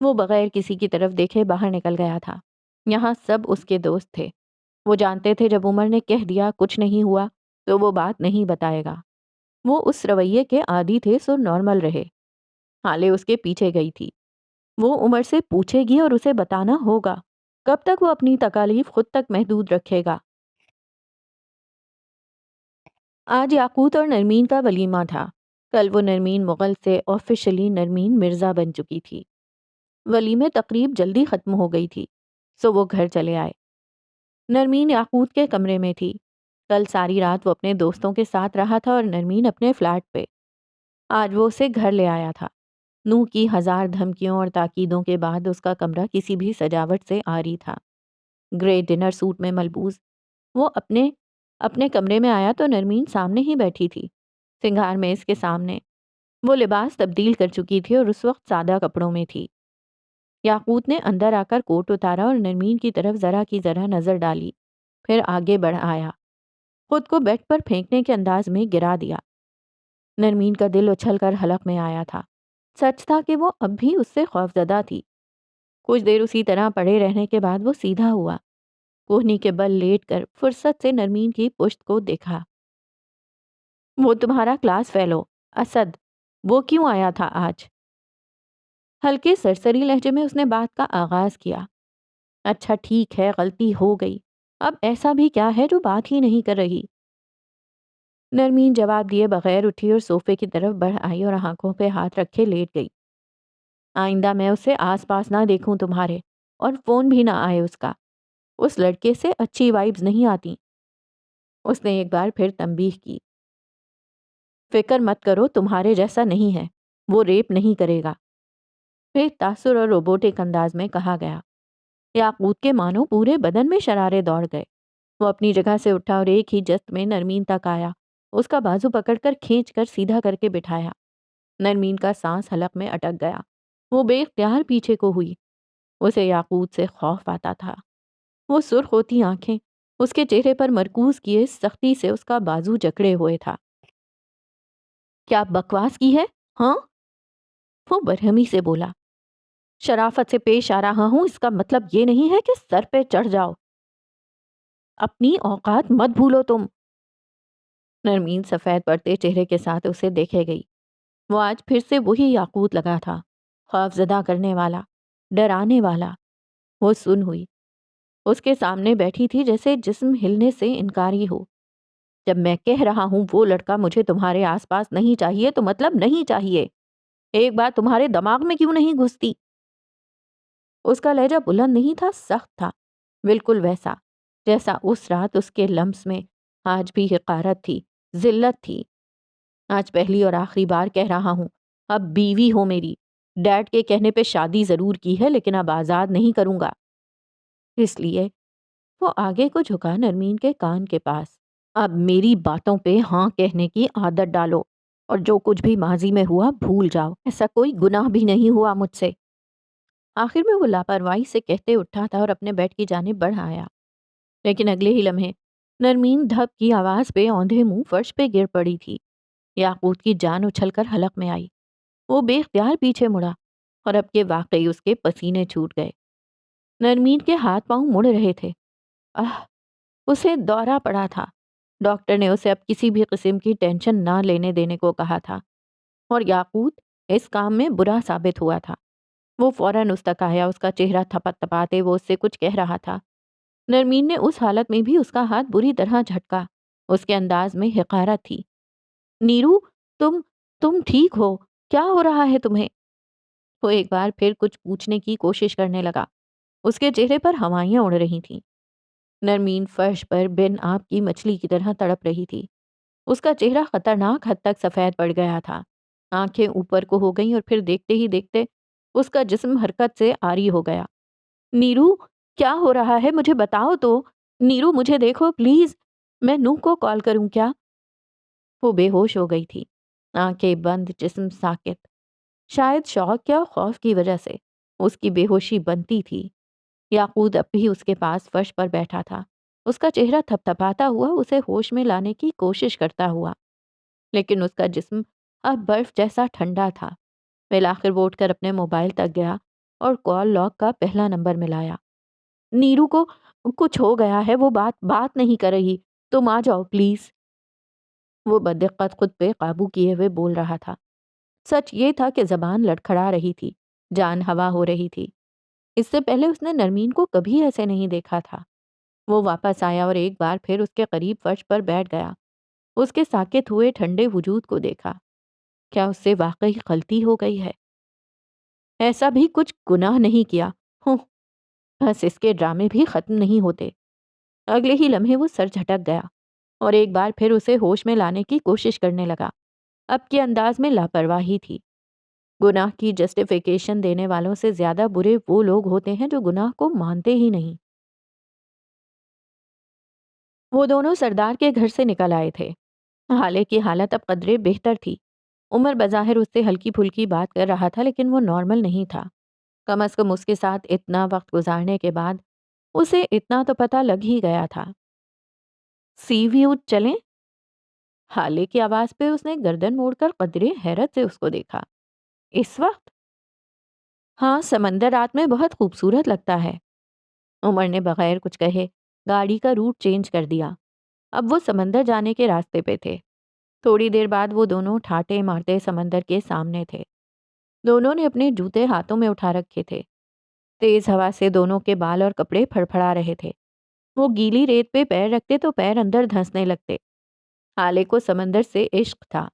وہ بغیر کسی کی طرف دیکھے باہر نکل گیا تھا۔ یہاں سب اس کے دوست تھے۔ وہ جانتے تھے جب عمر نے کہہ دیا کچھ نہیں ہوا تو وہ بات نہیں بتائے گا۔ وہ اس رویے کے عادی تھے سو نارمل رہے۔ حالے اس کے پیچھے گئی تھی۔ وہ عمر سے پوچھے گی اور اسے بتانا ہوگا۔ کب تک وہ اپنی تکالیف خود تک محدود رکھے گا؟ آج یاقوت اور نرمین کا ولیمہ تھا۔ کل وہ نرمین مغل سے آفیشلی نرمین مرزا بن چکی تھی۔ ولیمے تقریب جلدی ختم ہو گئی تھی سو وہ گھر چلے آئے۔ نرمین یاقوت کے کمرے میں تھی۔ کل ساری رات وہ اپنے دوستوں کے ساتھ رہا تھا اور نرمین اپنے فلیٹ پہ۔ آج وہ اسے گھر لے آیا تھا۔ نوح کی ہزار دھمکیوں اور تاکیدوں کے بعد اس کا کمرہ کسی بھی سجاوٹ سے عاری تھا۔ گرے ڈنر سوٹ میں ملبوس وہ اپنے کمرے میں آیا تو نرمین سامنے ہی بیٹھی تھی، سنگھار میں اس کے سامنے۔ وہ لباس تبدیل کر چکی تھی اور اس وقت سادہ کپڑوں میں تھی۔ یاقوت نے اندر آ کر کوٹ اتارا اور نرمین کی طرف ذرا کی ذرا نظر ڈالی، پھر آگے بڑھ آیا، خود کو بیڈ پر پھینکنے کے انداز میں گرا دیا۔ نرمین کا دل اچھل کر حلق میں آیا تھا۔ سچ تھا کہ وہ اب بھی اس سے خوفزدہ تھی۔ کچھ دیر اسی طرح پڑے رہنے کے بعد وہ سیدھا ہوا، کوہنی کے بل لیٹ کر فرصت سے نرمین کی پشت کو دیکھا۔ وہ تمہارا کلاس فیلو اسد، وہ کیوں آیا تھا آج؟ ہلکے سرسری لہجے میں اس نے بات کا آغاز کیا۔ اچھا ٹھیک ہے، غلطی ہو گئی، اب ایسا بھی کیا ہے جو بات ہی نہیں کر رہی؟ نرمین جواب دیے بغیر اٹھی اور صوفے کی طرف بڑھ آئی اور آنکھوں پہ ہاتھ رکھے لیٹ گئی۔ آئندہ میں اسے آس پاس نہ دیکھوں تمہارے، اور فون بھی نہ آئے اس کا۔ اس لڑکے سے اچھی وائبز نہیں آتی۔ اس نے ایک بار پھر تنبیہ کی۔ فکر مت کرو، تمہارے جیسا نہیں ہے، وہ ریپ نہیں کرے گا، پھر تاثر اور روبوٹک انداز میں کہا گیا۔ یاقوت کے مانو پورے بدن میں شرارے دوڑ گئے۔ وہ اپنی جگہ سے اٹھا اور ایک ہی جست میں نرمین تک آیا، اس کا بازو پکڑ کر کھینچ کر سیدھا کر کے بٹھایا۔ نرمین کا سانس حلق میں اٹک گیا۔ وہ بے اختیار پیچھے کو ہوئی۔ اسے یاقوت سے خوف آتا تھا۔ وہ سرخ ہوتی آنکھیں اس کے چہرے پر مرکوز کیے سختی سے اس کا بازو جکڑے ہوئے تھا۔ کیا بکواس کی ہے ہاں؟ وہ برہمی سے بولا۔ شرافت سے پیش آ رہا ہوں، اس کا مطلب یہ نہیں ہے کہ سر پہ چڑھ جاؤ۔ اپنی اوقات مت بھولو تم۔ نرمین سفید پڑتے چہرے کے ساتھ اسے دیکھے گئی۔ وہ آج پھر سے وہی یاقوت لگا تھا، خوف زدہ کرنے والا، ڈرانے والا۔ وہ سن ہوئی، اس کے سامنے بیٹھی تھی جیسے جسم ہلنے سے انکاری ہو۔ جب میں کہہ رہا ہوں وہ لڑکا مجھے تمہارے آس پاس نہیں چاہیے تو مطلب نہیں چاہیے۔ ایک بات تمہارے دماغ میں کیوں نہیں گھستی؟ اس کا لہجہ بلند نہیں تھا، سخت تھا، بالکل ویسا جیسا اس رات اس کے لمس میں آج بھی حقارت تھی، ذلت تھی۔ آج پہلی اور آخری بار کہہ رہا ہوں، اب بیوی ہو میری، ڈیڈ کے کہنے پہ شادی ضرور کی ہے لیکن اب آزاد نہیں کروں گا۔ اس لیے وہ آگے کو جھکا نرمین کے کان کے پاس۔ اب میری باتوں پہ ہاں کہنے کی عادت ڈالو اور جو کچھ بھی ماضی میں ہوا بھول جاؤ، ایسا کوئی گناہ بھی نہیں ہوا مجھ سے۔ آخر میں وہ لاپرواہی سے کہتے اٹھا تھا اور اپنے بیڈ کی جانب بڑھ آیا، لیکن اگلے ہی لمحے نرمین دھپ کی آواز پہ اوندھے منہ فرش پہ گر پڑی تھی۔ یاقوت کی جان اچھل کر حلق میں آئی۔ وہ بے اختیار پیچھے مڑا اور اب کے واقعی اس کے پسینے چھوٹ گئے۔ نرمین کے ہاتھ پاؤں مڑ رہے تھے۔ اسے دورہ پڑا تھا۔ ڈاکٹر نے اسے اب کسی بھی قسم کی ٹینشن نہ لینے دینے کو کہا تھا، اور یاقوت اس کام میں برا ثابت ہوا تھا۔ وہ فوراً اس تک آیا، اس کا چہرہ تھپتھپاتے وہ اس سے کچھ کہہ رہا تھا۔ نرمین نے اس حالت میں بھی اس کا ہاتھ بری طرح جھٹکا۔ اس کے انداز میں حقارت تھی۔ نیرو، تم تم ٹھیک ہو؟ کیا ہو رہا ہے تمہیں؟ وہ ایک بار پھر کچھ پوچھنے کی کوشش کرنے لگا۔ اس کے چہرے پر ہوائیاں اڑ رہی تھیں۔ نرمین فرش پر بن آب کی مچھلی کی طرح تڑپ رہی تھی۔ اس کا چہرہ خطرناک حد تک سفید پڑ گیا تھا۔ آنکھیں اوپر کو ہو گئیں اور پھر دیکھتے ہی دیکھتے اس کا جسم حرکت سے عاری ہو گیا۔ نیرو، کیا ہو رہا ہے؟ مجھے بتاؤ تو۔ نیرو، مجھے دیکھو پلیز۔ میں نوح کو کال کروں کیا؟ وہ بے ہوش ہو گئی تھی، آنکھیں بند، جسم ساکت۔ شاید شوق یا خوف کی وجہ سے اس کی بے ہوشی بنتی تھی۔ یاقوت اب بھی اس کے پاس فرش پر بیٹھا تھا، اس کا چہرہ تھپتھپاتا ہوا اسے ہوش میں لانے کی کوشش کرتا ہوا، لیکن اس کا جسم اب برف جیسا ٹھنڈا تھا۔ بالآخر وہ اٹھ کر اپنے موبائل تک گیا اور کال لاگ کا پہلا نمبر ملایا۔ نیرو کو کچھ ہو گیا ہے، وہ بات نہیں کر رہی، تم آ جاؤ پلیز۔ وہ بدقت خود پہ قابو کیے ہوئے بول رہا تھا۔ سچ یہ تھا کہ زبان لڑکھڑا رہی تھی، جان ہوا ہو رہی تھی۔ اس سے پہلے اس نے نرمین کو کبھی ایسے نہیں دیکھا تھا۔ وہ واپس آیا اور ایک بار پھر اس کے قریب فرش پر بیٹھ گیا۔ اس کے ساکت ہوئے ٹھنڈے وجود کو دیکھا۔ کیا اس سے واقعی غلطی ہو گئی ہے؟ ایسا بھی کچھ گناہ نہیں کیا ہوں، بس اس کے ڈرامے بھی ختم نہیں ہوتے۔ اگلے ہی لمحے وہ سر جھٹک گیا اور ایک بار پھر اسے ہوش میں لانے کی کوشش کرنے لگا۔ اب کے انداز میں لاپرواہی تھی۔ گناہ کی جسٹیفیکیشن دینے والوں سے زیادہ برے وہ لوگ ہوتے ہیں جو گناہ کو مانتے ہی نہیں۔ وہ دونوں سردار کے گھر سے نکل آئے تھے۔ حالے کی حالت اب قدرے بہتر تھی۔ عمر بظاہر اس سے ہلکی پھلکی بات کر رہا تھا، لیکن وہ نارمل نہیں تھا۔ کم از کم اس کے ساتھ اتنا وقت گزارنے کے بعد اسے اتنا تو پتہ لگ ہی گیا تھا۔ سی ویو چلیں؟ حالے کی آواز پہ اس نے گردن موڑ کر قدرے حیرت سے اس کو دیکھا۔ اس وقت؟ ہاں، سمندر رات میں بہت خوبصورت لگتا ہے۔ عمر نے بغیر کچھ کہے گاڑی کا روٹ چینج کر دیا۔ اب وہ سمندر جانے کے راستے پہ تھے۔ تھوڑی دیر بعد وہ دونوں ٹھاٹے مارتے سمندر کے سامنے تھے۔ دونوں نے اپنے جوتے ہاتھوں میں اٹھا رکھے تھے۔ تیز ہوا سے دونوں کے بال اور کپڑے پھڑپھڑا رہے تھے۔ وہ گیلی ریت پہ پیر رکھتے تو پیر اندر دھنسنے لگتے۔ حالے کو سمندر سے عشق تھا۔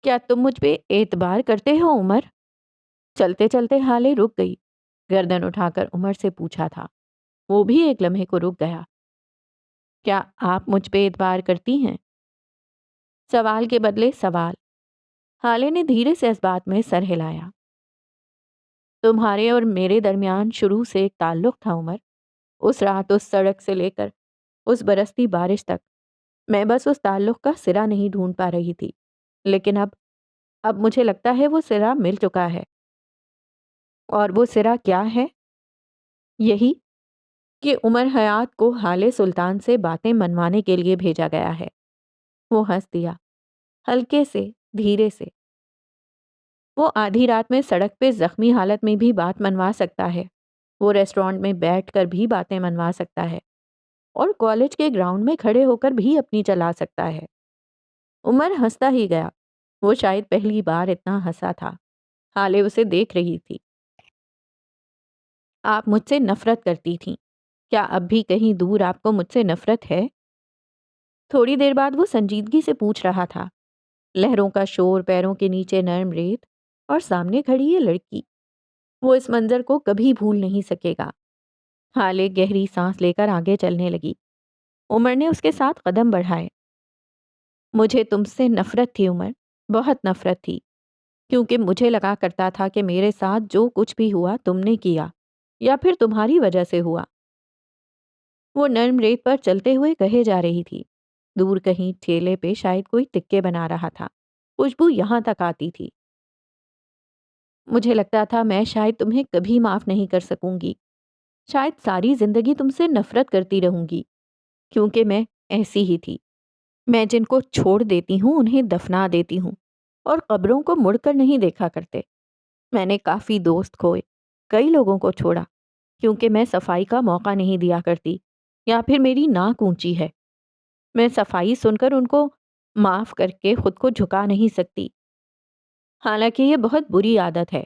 کیا تم مجھ پہ اعتبار کرتے ہو عمر؟ چلتے چلتے حالے رک گئی۔ گردن اٹھا کر عمر سے پوچھا تھا۔ وہ بھی ایک لمحے کو رک گیا۔ کیا آپ مجھ پہ اعتبار کرتی ہیں؟ سوال کے بدلے سوال۔ حالے نے دھیرے سے اس بات میں سر ہلایا۔ تمہارے اور میرے درمیان شروع سے ایک تعلق تھا عمر۔ اس رات، اس سڑک سے لے کر اس برستی بارش تک، میں بس اس تعلق کا سرا نہیں ڈھونڈ پا رہی تھی، لیکن اب مجھے لگتا ہے وہ سرا مل چکا ہے۔ اور وہ سرا کیا ہے؟ یہی کہ عمر حیات کو حالے سلطان سے باتیں منوانے کے لیے بھیجا گیا ہے۔ وہ ہنس دیا، ہلکے سے، دھیرے سے۔ وہ آدھی رات میں سڑک پہ زخمی حالت میں بھی بات منوا سکتا ہے، وہ ریسٹورانٹ میں بیٹھ کر بھی باتیں منوا سکتا ہے، اور کالج کے گراؤنڈ میں کھڑے ہو کر بھی اپنی چلا سکتا ہے۔ عمر ہنستا ہی گیا۔ وہ شاید پہلی بار اتنا ہنسا تھا۔ حالے اسے دیکھ رہی تھی۔ آپ مجھ سے نفرت کرتی تھیں، کیا اب بھی کہیں دور آپ کو مجھ سے نفرت ہے؟ تھوڑی دیر بعد وہ سنجیدگی سے پوچھ رہا تھا۔ لہروں کا شور، پیروں کے نیچے نرم ریت، اور سامنے کھڑی یہ لڑکی۔ وہ اس منظر کو کبھی بھول نہیں سکے گا۔ حالے گہری سانس لے کر آگے چلنے لگی۔ عمر نے اس کے ساتھ قدم بڑھائے۔ مجھے تم سے نفرت تھی عمر، بہت نفرت تھی، کیونکہ مجھے لگا کرتا تھا کہ میرے ساتھ جو کچھ بھی ہوا تم نے کیا، یا پھر تمہاری وجہ سے ہوا۔ وہ نرم ریت پر چلتے ہوئے کہے جا رہی تھی۔ دور کہیں ٹھیلے پہ شاید کوئی ٹکے بنا رہا تھا، خوشبو یہاں تک آتی تھی۔ مجھے لگتا تھا میں شاید تمہیں کبھی معاف نہیں کر سکوں گی، شاید ساری زندگی تم سے نفرت کرتی رہوں گی، کیونکہ میں ایسی ہی تھی۔ میں جن کو چھوڑ دیتی ہوں انہیں دفنا دیتی ہوں، اور قبروں کو مڑ کر نہیں دیکھا کرتے۔ میں نے کافی دوست کھوئے، کئی لوگوں کو چھوڑا، کیونکہ میں صفائی کا موقع نہیں دیا کرتی، یا پھر میری ناک اونچی ہے۔ میں صفائی سن کر ان کو معاف کر کے خود کو جھکا نہیں سکتی، حالانکہ یہ بہت بری عادت ہے۔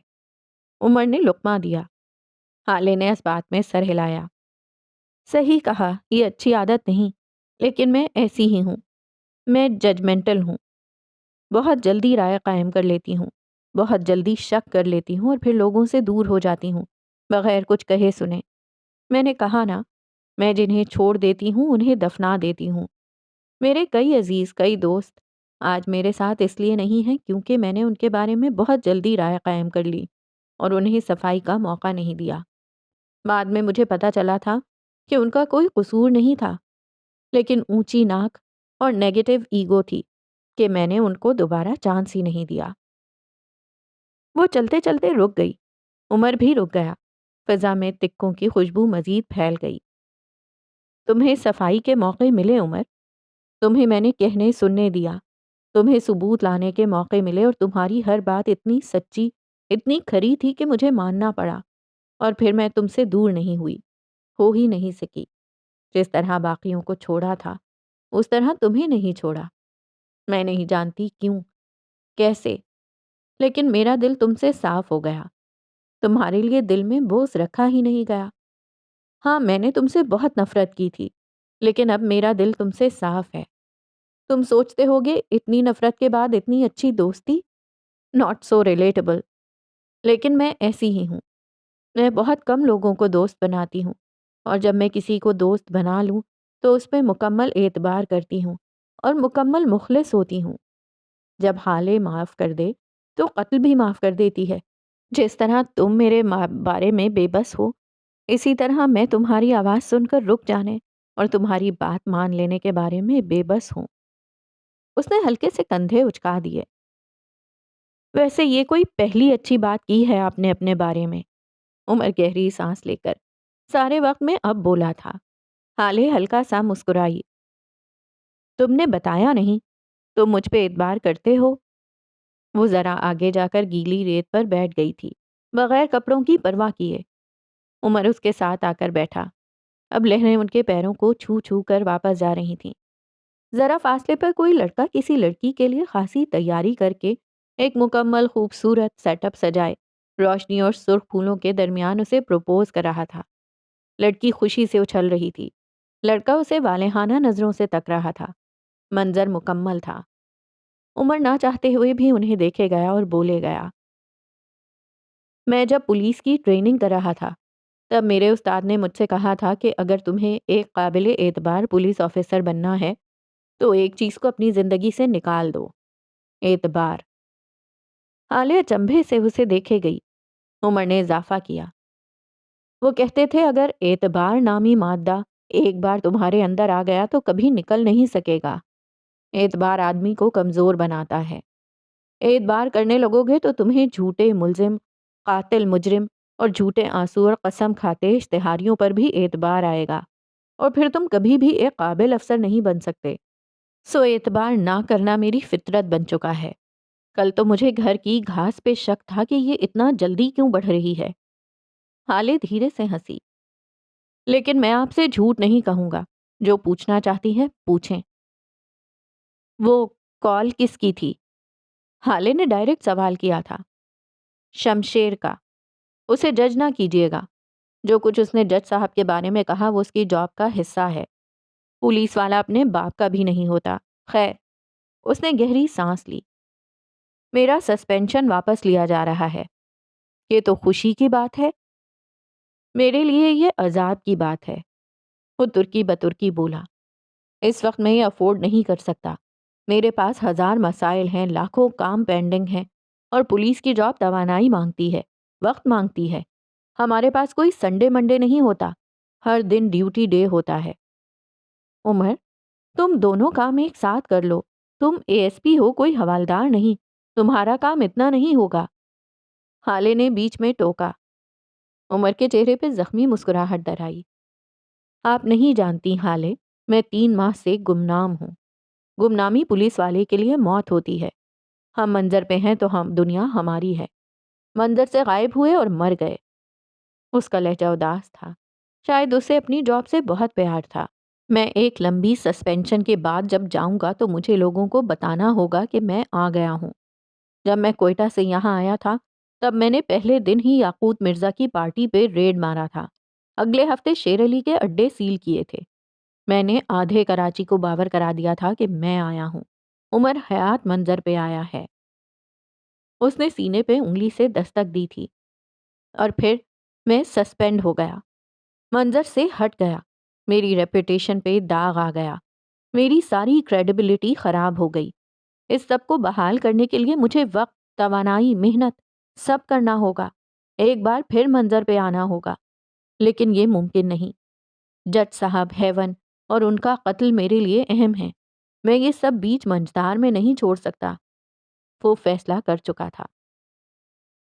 عمر نے لقمہ دیا۔ حالے نے اس بات میں سر ہلایا۔ صحیح کہا، یہ اچھی عادت نہیں، لیکن میں ایسی ہی ہوں۔ میں ججمنٹل ہوں، بہت جلدی رائے قائم کر لیتی ہوں، بہت جلدی شک کر لیتی ہوں اور پھر لوگوں سے دور ہو جاتی ہوں بغیر کچھ کہے سنے۔ میں نے کہا نا، میں جنہیں چھوڑ دیتی ہوں انہیں دفنا دیتی ہوں۔ میرے کئی عزیز، کئی دوست آج میرے ساتھ اس لیے نہیں ہیں کیونکہ میں نے ان کے بارے میں بہت جلدی رائے قائم کر لی اور انہیں صفائی کا موقع نہیں دیا۔ بعد میں مجھے پتہ چلا تھا کہ ان کا کوئی قصور نہیں تھا، لیکن اونچی ناک اور نیگیٹو ایگو تھی کہ میں نے ان کو دوبارہ چانس ہی نہیں دیا۔ وہ چلتے چلتے رک گئی، عمر بھی رک گیا۔ فضا میں تکوں کی خوشبو مزید پھیل گئی۔ تمہیں صفائی کے موقع ملے عمر، تمہیں میں نے کہنے سننے دیا، تمہیں ثبوت لانے کے موقع ملے اور تمہاری ہر بات اتنی سچی، اتنی کھری تھی کہ مجھے ماننا پڑا، اور پھر میں تم سے دور نہیں ہوئی، ہو ہی نہیں سکی۔ جس طرح باقیوں کو چھوڑا تھا اس طرح تمہیں نہیں چھوڑا۔ میں نہیں جانتی کیوں، کیسے، لیکن میرا دل تم سے صاف ہو گیا۔ تمہارے لیے دل میں بوجھ رکھا ہی نہیں گیا۔ ہاں، میں نے تم سے بہت نفرت کی تھی، لیکن اب میرا دل تم سے صاف ہے۔ تم سوچتے ہوگے اتنی نفرت کے بعد اتنی اچھی دوستی، ناٹ سو ریلیٹیبل، لیکن میں ایسی ہی ہوں۔ میں بہت کم لوگوں کو دوست بناتی ہوں، اور جب میں کسی کو دوست بنا لوں تو اس پہ مکمل اعتبار کرتی ہوں اور مکمل مخلص ہوتی ہوں۔ جب حالے معاف کر دے تو قتل بھی معاف کر دیتی ہے۔ جس طرح تم میرے بارے میں بے بس ہو، اسی طرح میں تمہاری آواز سن کر رک جانے اور تمہاری بات مان لینے کے بارے میں بے بس ہوں۔ اس نے ہلکے سے کندھے اچکا دیے۔ ویسے یہ کوئی پہلی اچھی بات کی ہے آپ نے اپنے بارے میں؟ عمر گہری سانس لے کر، سارے وقت میں اب بولا تھا۔ حالے ہلکا سا مسکرائی۔ تم نے بتایا نہیں، تم مجھ پہ اعتبار کرتے ہو؟ وہ ذرا آگے جا کر گیلی ریت پر بیٹھ گئی تھی، بغیر کپڑوں کی پرواہ کیے۔ عمر اس کے ساتھ آ کر بیٹھا۔ اب لہریں ان کے پیروں کو چھو چھو کر واپس جا رہی تھیں۔ ذرا فاصلے پر کوئی لڑکا کسی لڑکی کے لیے خاصی تیاری کر کے ایک مکمل خوبصورت سیٹ اپ سجائے روشنی اور سرخ پھولوں کے درمیان اسے پروپوز کر رہا تھا۔ لڑکی خوشی سے اچھل رہی تھی، لڑکا اسے والہانہ نظروں سے تک رہا تھا۔ منظر مکمل تھا۔ عمر نہ چاہتے ہوئے بھی انہیں دیکھے گیا اور بولے گیا، میں جب پولیس کی ٹریننگ کر رہا تھا تب میرے استاد نے مجھ سے کہا تھا کہ اگر تمہیں ایک قابل اعتبار پولیس آفیسر بننا ہے تو ایک چیز کو اپنی زندگی سے نکال دو، اعتبار۔ حالیہ چنبھے سے اسے دیکھے گئی۔ عمر نے اضافہ کیا، وہ کہتے تھے اگر اعتبار نامی مادہ ایک بار تمہارے اندر آ گیا تو کبھی نکل نہیں سکے گا۔ اعتبار آدمی کو کمزور بناتا ہے۔ اعتبار کرنے لگو گے تو تمہیں جھوٹے ملزم، قاتل مجرم اور جھوٹے آنسو اور قسم کھاتے اشتہاریوں پر بھی اعتبار آئے گا، اور پھر تم کبھی بھی ایک قابل افسر نہیں بن سکتے۔ سو اعتبار نہ کرنا میری فطرت بن چکا ہے۔ کل تو مجھے گھر کی گھاس پہ شک تھا کہ یہ اتنا جلدی کیوں بڑھ رہی ہے۔ حالے دھیرے سے ہنسی۔ لیکن میں آپ سے جھوٹ نہیں کہوں گا، جو پوچھنا چاہتی ہے پوچھیں۔ وہ کال کس کی تھی؟ حالے نے ڈائریکٹ سوال کیا تھا۔ شمشیر کا۔ اسے جج نہ کیجیے گا، جو کچھ اس نے جج صاحب کے بارے میں کہا وہ اس کی جاب کا حصہ ہے۔ پولیس والا اپنے باپ کا بھی نہیں ہوتا۔ خیر، اس نے گہری سانس لی۔ میرا سسپینشن واپس لیا جا رہا ہے، یہ تو خوشی کی بات ہے، میرے لیے یہ عذاب کی بات ہے۔ وہ ترکی بترکی بولا، اس وقت میں یہ افورڈ نہیں کر سکتا۔ میرے پاس ہزار مسائل ہیں، لاکھوں کام پینڈنگ ہیں، اور پولیس کی جاب توانائی مانگتی ہے، وقت مانگتی ہے۔ ہمارے پاس کوئی سنڈے منڈے نہیں ہوتا، ہر دن ڈیوٹی ڈے ہوتا ہے۔ عمر، تم دونوں کام ایک ساتھ کر لو۔ تم اے ایس پی ہو، کوئی حوالدار نہیں، تمہارا کام اتنا نہیں ہوگا۔ حالے نے بیچ میں ٹوکا۔ عمر کے چہرے پہ زخمی مسکراہٹ در آئی۔ آپ نہیں جانتی حالے، میں 3 ماہ سے گمنام ہوں۔ گمنامی پولیس والے کے لیے موت ہوتی ہے۔ ہم منظر پہ ہیں تو دنیا ہماری ہے۔ منظر سے غائب ہوئے اور مر گئے۔ اس کا لہجہ اداس تھا، شاید اسے اپنی جاب سے بہت پیار تھا۔ میں ایک لمبی سسپینشن کے بعد جب جاؤں گا تو مجھے لوگوں کو بتانا ہوگا کہ میں آ گیا ہوں۔ جب میں کوئٹہ سے یہاں آیا تھا تب میں نے پہلے دن ہی یاقوت مرزا کی پارٹی پہ ریڈ مارا تھا، اگلے ہفتے شیر علی کے اڈے سیل کیے تھے۔ میں نے آدھے کراچی کو باور کرا دیا تھا کہ میں آیا ہوں، عمر حیات منظر پہ آیا ہے۔ اس نے سینے پہ انگلی سے دستک دی تھی، اور پھر میں سسپینڈ ہو گیا، منظر سے ہٹ گیا، میری ریپوٹیشن پہ داغ آ گیا، میری ساری کریڈیبلٹی خراب ہو گئی۔ اس سب کو بحال کرنے کے لیے مجھے وقت، توانائی، محنت سب کرنا ہوگا، ایک بار پھر منظر پہ آنا ہوگا، لیکن یہ ممکن نہیں۔ جج صاحب، ہیون اور ان کا قتل میرے لیے اہم ہے، میں یہ سب بیچ منجدار میں نہیں چھوڑ سکتا۔ وہ فیصلہ کر چکا تھا۔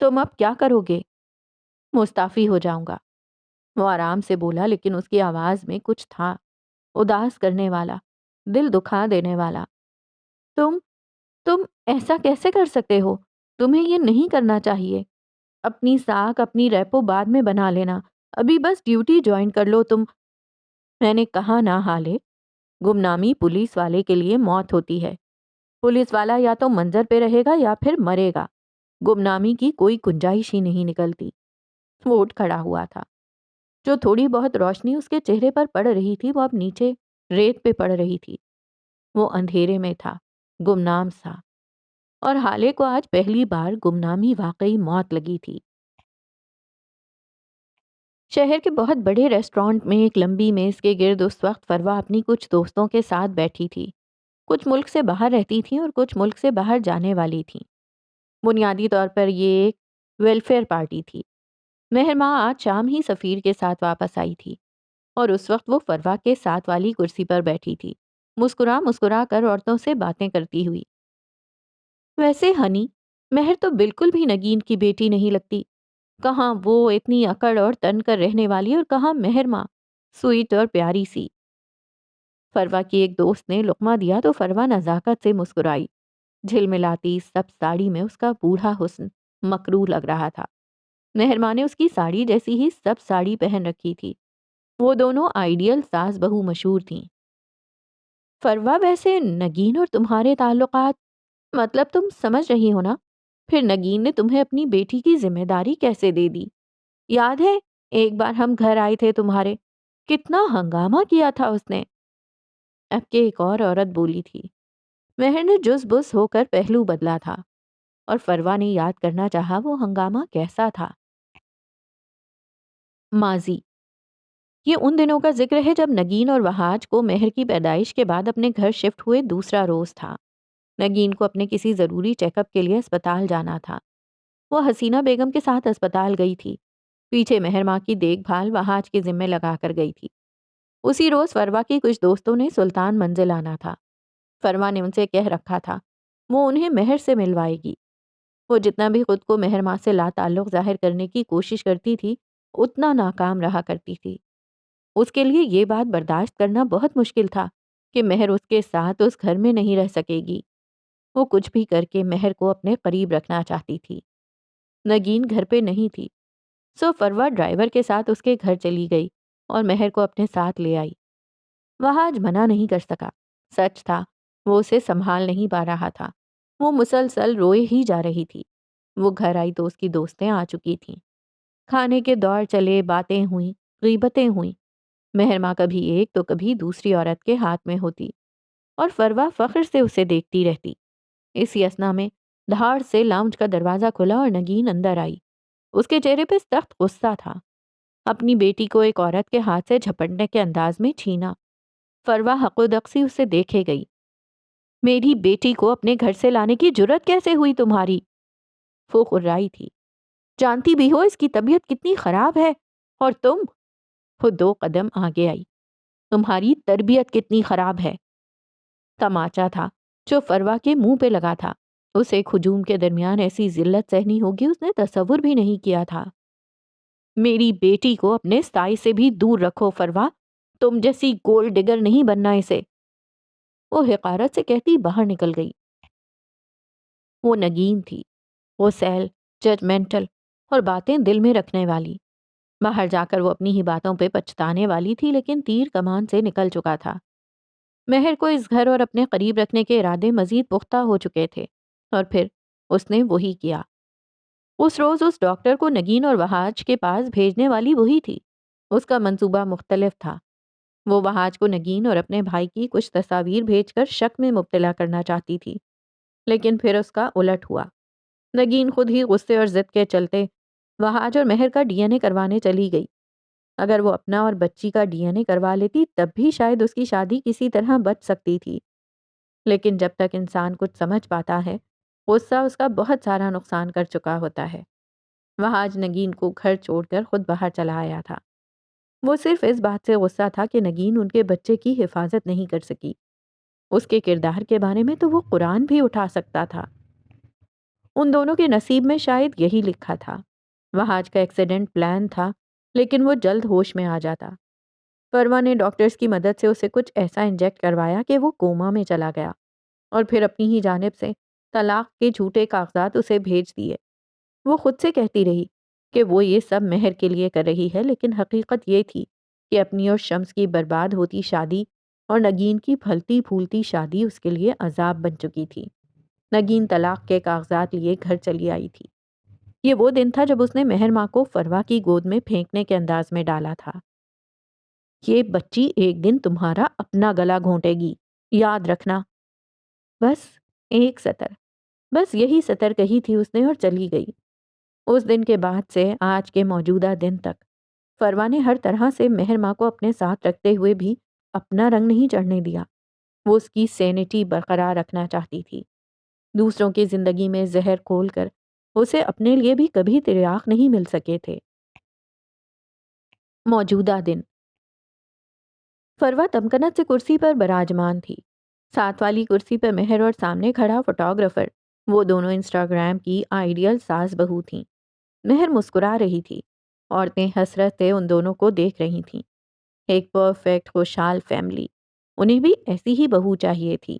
تم اب کیا کرو گے؟ مستعفی ہو جاؤں گا، وہ آرام سے بولا، لیکن اس کی آواز میں کچھ تھا، اداس کرنے والا، دل دکھا دینے والا۔ تم تم ایسا کیسے کر سکتے ہو؟ تمہیں یہ نہیں کرنا چاہیے۔ اپنی ساکھ، اپنی ریپو بعد میں بنا لینا، ابھی بس ڈیوٹی جوائن کر لو تم۔ میں نے کہا، نہ حالے، گمنامی پولیس والے کے لیے موت ہوتی ہے۔ پولیس والا یا تو منظر پہ رہے گا یا پھر مرے گا، گمنامی کی کوئی گنجائش ہی نہیں نکلتی۔ وہ اٹھ کھڑا ہوا تھا۔ جو تھوڑی بہت روشنی اس کے چہرے پر پڑ رہی تھی وہ اب نیچے ریت پہ پڑ رہی تھی۔ وہ اندھیرے میں تھا، گمنام سا، اور حالے کو آج پہلی بار گمنامی واقعی موت لگی تھی۔ شہر کے بہت بڑے ریسٹورانٹ میں ایک لمبی میز کے گرد اس وقت فروا اپنی کچھ دوستوں کے ساتھ بیٹھی تھی۔ کچھ ملک سے باہر رہتی تھیں اور کچھ ملک سے باہر جانے والی تھیں۔ بنیادی طور پر یہ ایک ویلفیئر پارٹی تھی۔ مہرماں آج شام ہی سفیر کے ساتھ واپس آئی تھی، اور اس وقت وہ فروا کے ساتھ والی کرسی پر بیٹھی تھی، مسکرا مسکرا کر عورتوں سے باتیں کرتی ہوئی۔ ویسے ہنی، مہر تو بالکل بھی نگین کی بیٹی نہیں لگتی۔ کہاں وہ اتنی اکڑ اور تن کر رہنے والی، اور کہاں مہرماں سویٹ اور پیاری سی۔ فروا کی ایک دوست نے لقمہ دیا تو فروا نزاکت سے مسکرائی۔ جھلملاتی سب ساڑی میں اس کا بوڑھا حسن مکروہ لگ رہا تھا۔ مہرماں نے اس کی ساڑی جیسی ہی سب ساڑی پہن رکھی تھی۔ وہ دونوں آئیڈیل ساس بہو مشہور تھیں۔ فروا، ویسے نگین اور تمہارے تعلقات، مطلب تم سمجھ رہی ہو نا؟ پھر نگین نے تمہیں اپنی بیٹی کی ذمہ داری کیسے دے دی؟ یاد ہے ایک بار ہم گھر آئے تھے تمہارے، کتنا ہنگامہ کیا تھا اس نے؟ اب کہ ایک اور عورت بولی تھی۔ مہر نے جز بز ہو کر پہلو بدلا تھا، اور فروا نے یاد کرنا چاہا وہ ہنگامہ کیسا تھا۔ ماضی، یہ ان دنوں کا ذکر ہے جب نگین اور وہاج کو مہر کی پیدائش کے بعد اپنے گھر شفٹ ہوئے دوسرا روز تھا۔ نگین کو اپنے کسی ضروری چیک اپ کے لیے اسپتال جانا تھا۔ وہ حسینہ بیگم کے ساتھ اسپتال گئی تھی، پیچھے مہر ماں کی دیکھ بھال وہاج کے ذمے لگا کر گئی تھی۔ اسی روز فروا کے کچھ دوستوں نے سلطان منزل آنا تھا۔ فروا نے ان سے کہہ رکھا تھا وہ انہیں مہر سے ملوائے گی۔ وہ جتنا بھی خود کو مہر ماں سے لا تعلق ظاہر کرنے کی کوشش کرتی تھی، اتنا ناکام رہا کرتی تھی۔ اس کے لیے یہ بات برداشت کرنا بہت مشکل تھا کہ مہر اس کے ساتھ اس گھر میں نہیں رہ سکے گی۔ وہ کچھ بھی کر کے مہر کو اپنے قریب رکھنا چاہتی تھی۔ نگین گھر پہ نہیں تھی، سو فروا ڈرائیور کے ساتھ اس کے گھر چلی گئی اور مہر کو اپنے ساتھ لے آئی۔ وہاج منع نہیں کر سکا، سچ تھا وہ اسے سنبھال نہیں پا رہا تھا۔ وہ مسلسل روئے ہی جا رہی تھی۔ وہ گھر آئی تو اس کی دوستیں آ چکی تھیں۔ کھانے کے دور چلے، باتیں ہوئیں، غیبتیں ہوئیں۔ مہرماں کبھی ایک تو کبھی دوسری عورت کے ہاتھ میں ہوتی، اور فروا فخر سے اسے دیکھتی رہتی۔ اسی اثنا میں دھاڑ سے لاؤنج کا دروازہ کھلا اور نگین اندر آئی۔ اس کے چہرے پہ سخت غصہ تھا۔ اپنی بیٹی کو ایک عورت کے ہاتھ سے جھپٹنے کے انداز میں چھینا۔ فروا حق و دقسی اسے دیکھے گئی۔ میری بیٹی کو اپنے گھر سے لانے کی جرت کیسے ہوئی تمہاری؟ وہ خرائی تھی۔ جانتی بھی ہو اس کی طبیعت کتنی خراب ہے، اور تم؟ وہ 2 قدم آگے آئی۔ تمہاری تربیت کتنی خراب ہے؟ تماچا تھا جو فروا کے منہ پہ لگا تھا۔ اسے ایک ہجوم کے درمیان ایسی ذلت سہنی ہوگی اس نے تصور بھی نہیں کیا تھا۔ میری بیٹی کو اپنے سائے سے بھی دور رکھو فروا، تم جیسی گولڈ ڈگر نہیں بننا اسے، وہ حقارت سے کہتی باہر نکل گئی۔ وہ نگین تھی، وہ سیل، ججمنٹل اور باتیں دل میں رکھنے والی۔ باہر جا کر وہ اپنی ہی باتوں پہ پچھتانے والی تھی، لیکن تیر کمان سے نکل چکا تھا۔ مہر کو اس گھر اور اپنے قریب رکھنے کے ارادے مزید پختہ ہو چکے تھے، اور پھر اس نے وہی کیا۔ اس روز اس ڈاکٹر کو نگین اور وہاج کے پاس بھیجنے والی وہی تھی۔ اس کا منصوبہ مختلف تھا۔ وہ وہاج کو نگین اور اپنے بھائی کی کچھ تصاویر بھیج کر شک میں مبتلا کرنا چاہتی تھی، لیکن پھر اس کا الٹ ہوا۔ نگین خود ہی غصے اور ضد کے چلتے وہاج اور مہر کا ڈی این اے کروانے چلی گئی۔ اگر وہ اپنا اور بچی کا ڈی این اے کروا لیتی تب بھی شاید اس کی شادی کسی طرح بچ سکتی تھی، لیکن جب تک انسان کچھ سمجھ پاتا ہے، غصہ اس کا بہت سارا نقصان کر چکا ہوتا ہے۔ وہاج نگین کو گھر چھوڑ کر خود باہر چلا آیا تھا۔ وہ صرف اس بات سے غصہ تھا کہ نگین ان کے بچے کی حفاظت نہیں کر سکی۔ اس کے کردار کے بارے میں تو وہ قرآن بھی اٹھا سکتا تھا۔ ان دونوں کے نصیب میں شاید یہی لکھا تھا۔ وہاج کا ایکسیڈنٹ پلان تھا، لیکن وہ جلد ہوش میں آ جاتا۔ فروا نے ڈاکٹرز کی مدد سے اسے کچھ ایسا انجیکٹ کروایا کہ وہ کوما میں چلا گیا، اور پھر اپنی ہی جانب سے طلاق کے جھوٹے کاغذات اسے بھیج دیے۔ وہ خود سے کہتی رہی کہ وہ یہ سب مہر کے لیے کر رہی ہے، لیکن حقیقت یہ تھی کہ اپنی اور شمس کی برباد ہوتی شادی اور نگین کی پھلتی پھولتی شادی اس کے لیے عذاب بن چکی تھی۔ نگین طلاق کے کاغذات لیے گھر چلی آئی تھی۔ یہ وہ دن تھا جب اس نے مہر ماں کو فروا کی گود میں پھینکنے کے انداز میں ڈالا تھا۔ یہ بچی ایک دن تمہارا اپنا گلا گھونٹے گی، یاد رکھنا۔ بس ایک سطر، بس یہی سطر کہی تھی اس نے اور چلی گئی۔ اس دن کے بعد سے آج کے موجودہ دن تک فروا نے ہر طرح سے مہر ماں کو اپنے ساتھ رکھتے ہوئے بھی اپنا رنگ نہیں چڑھنے دیا۔ وہ اس کی سینٹی برقرار رکھنا چاہتی تھی۔ دوسروں کی زندگی میں زہر کھول کر اسے اپنے لیے بھی کبھی تریاق نہیں مل سکے تھے۔ موجودہ دن۔ فروا تمکنت سے کرسی پر براجمان تھی۔ ساتھ والی کرسی پر مہر اور سامنے کھڑا فوٹوگرافر، وہ دونوں انسٹاگرام کی آئیڈیل ساس بہو تھیں۔ مہر مسکرا رہی تھی۔ عورتیں حسرت سے ان دونوں کو دیکھ رہی تھیں۔ ایک پرفیکٹ خوشحال فیملی، انہیں بھی ایسی ہی بہو چاہیے تھی۔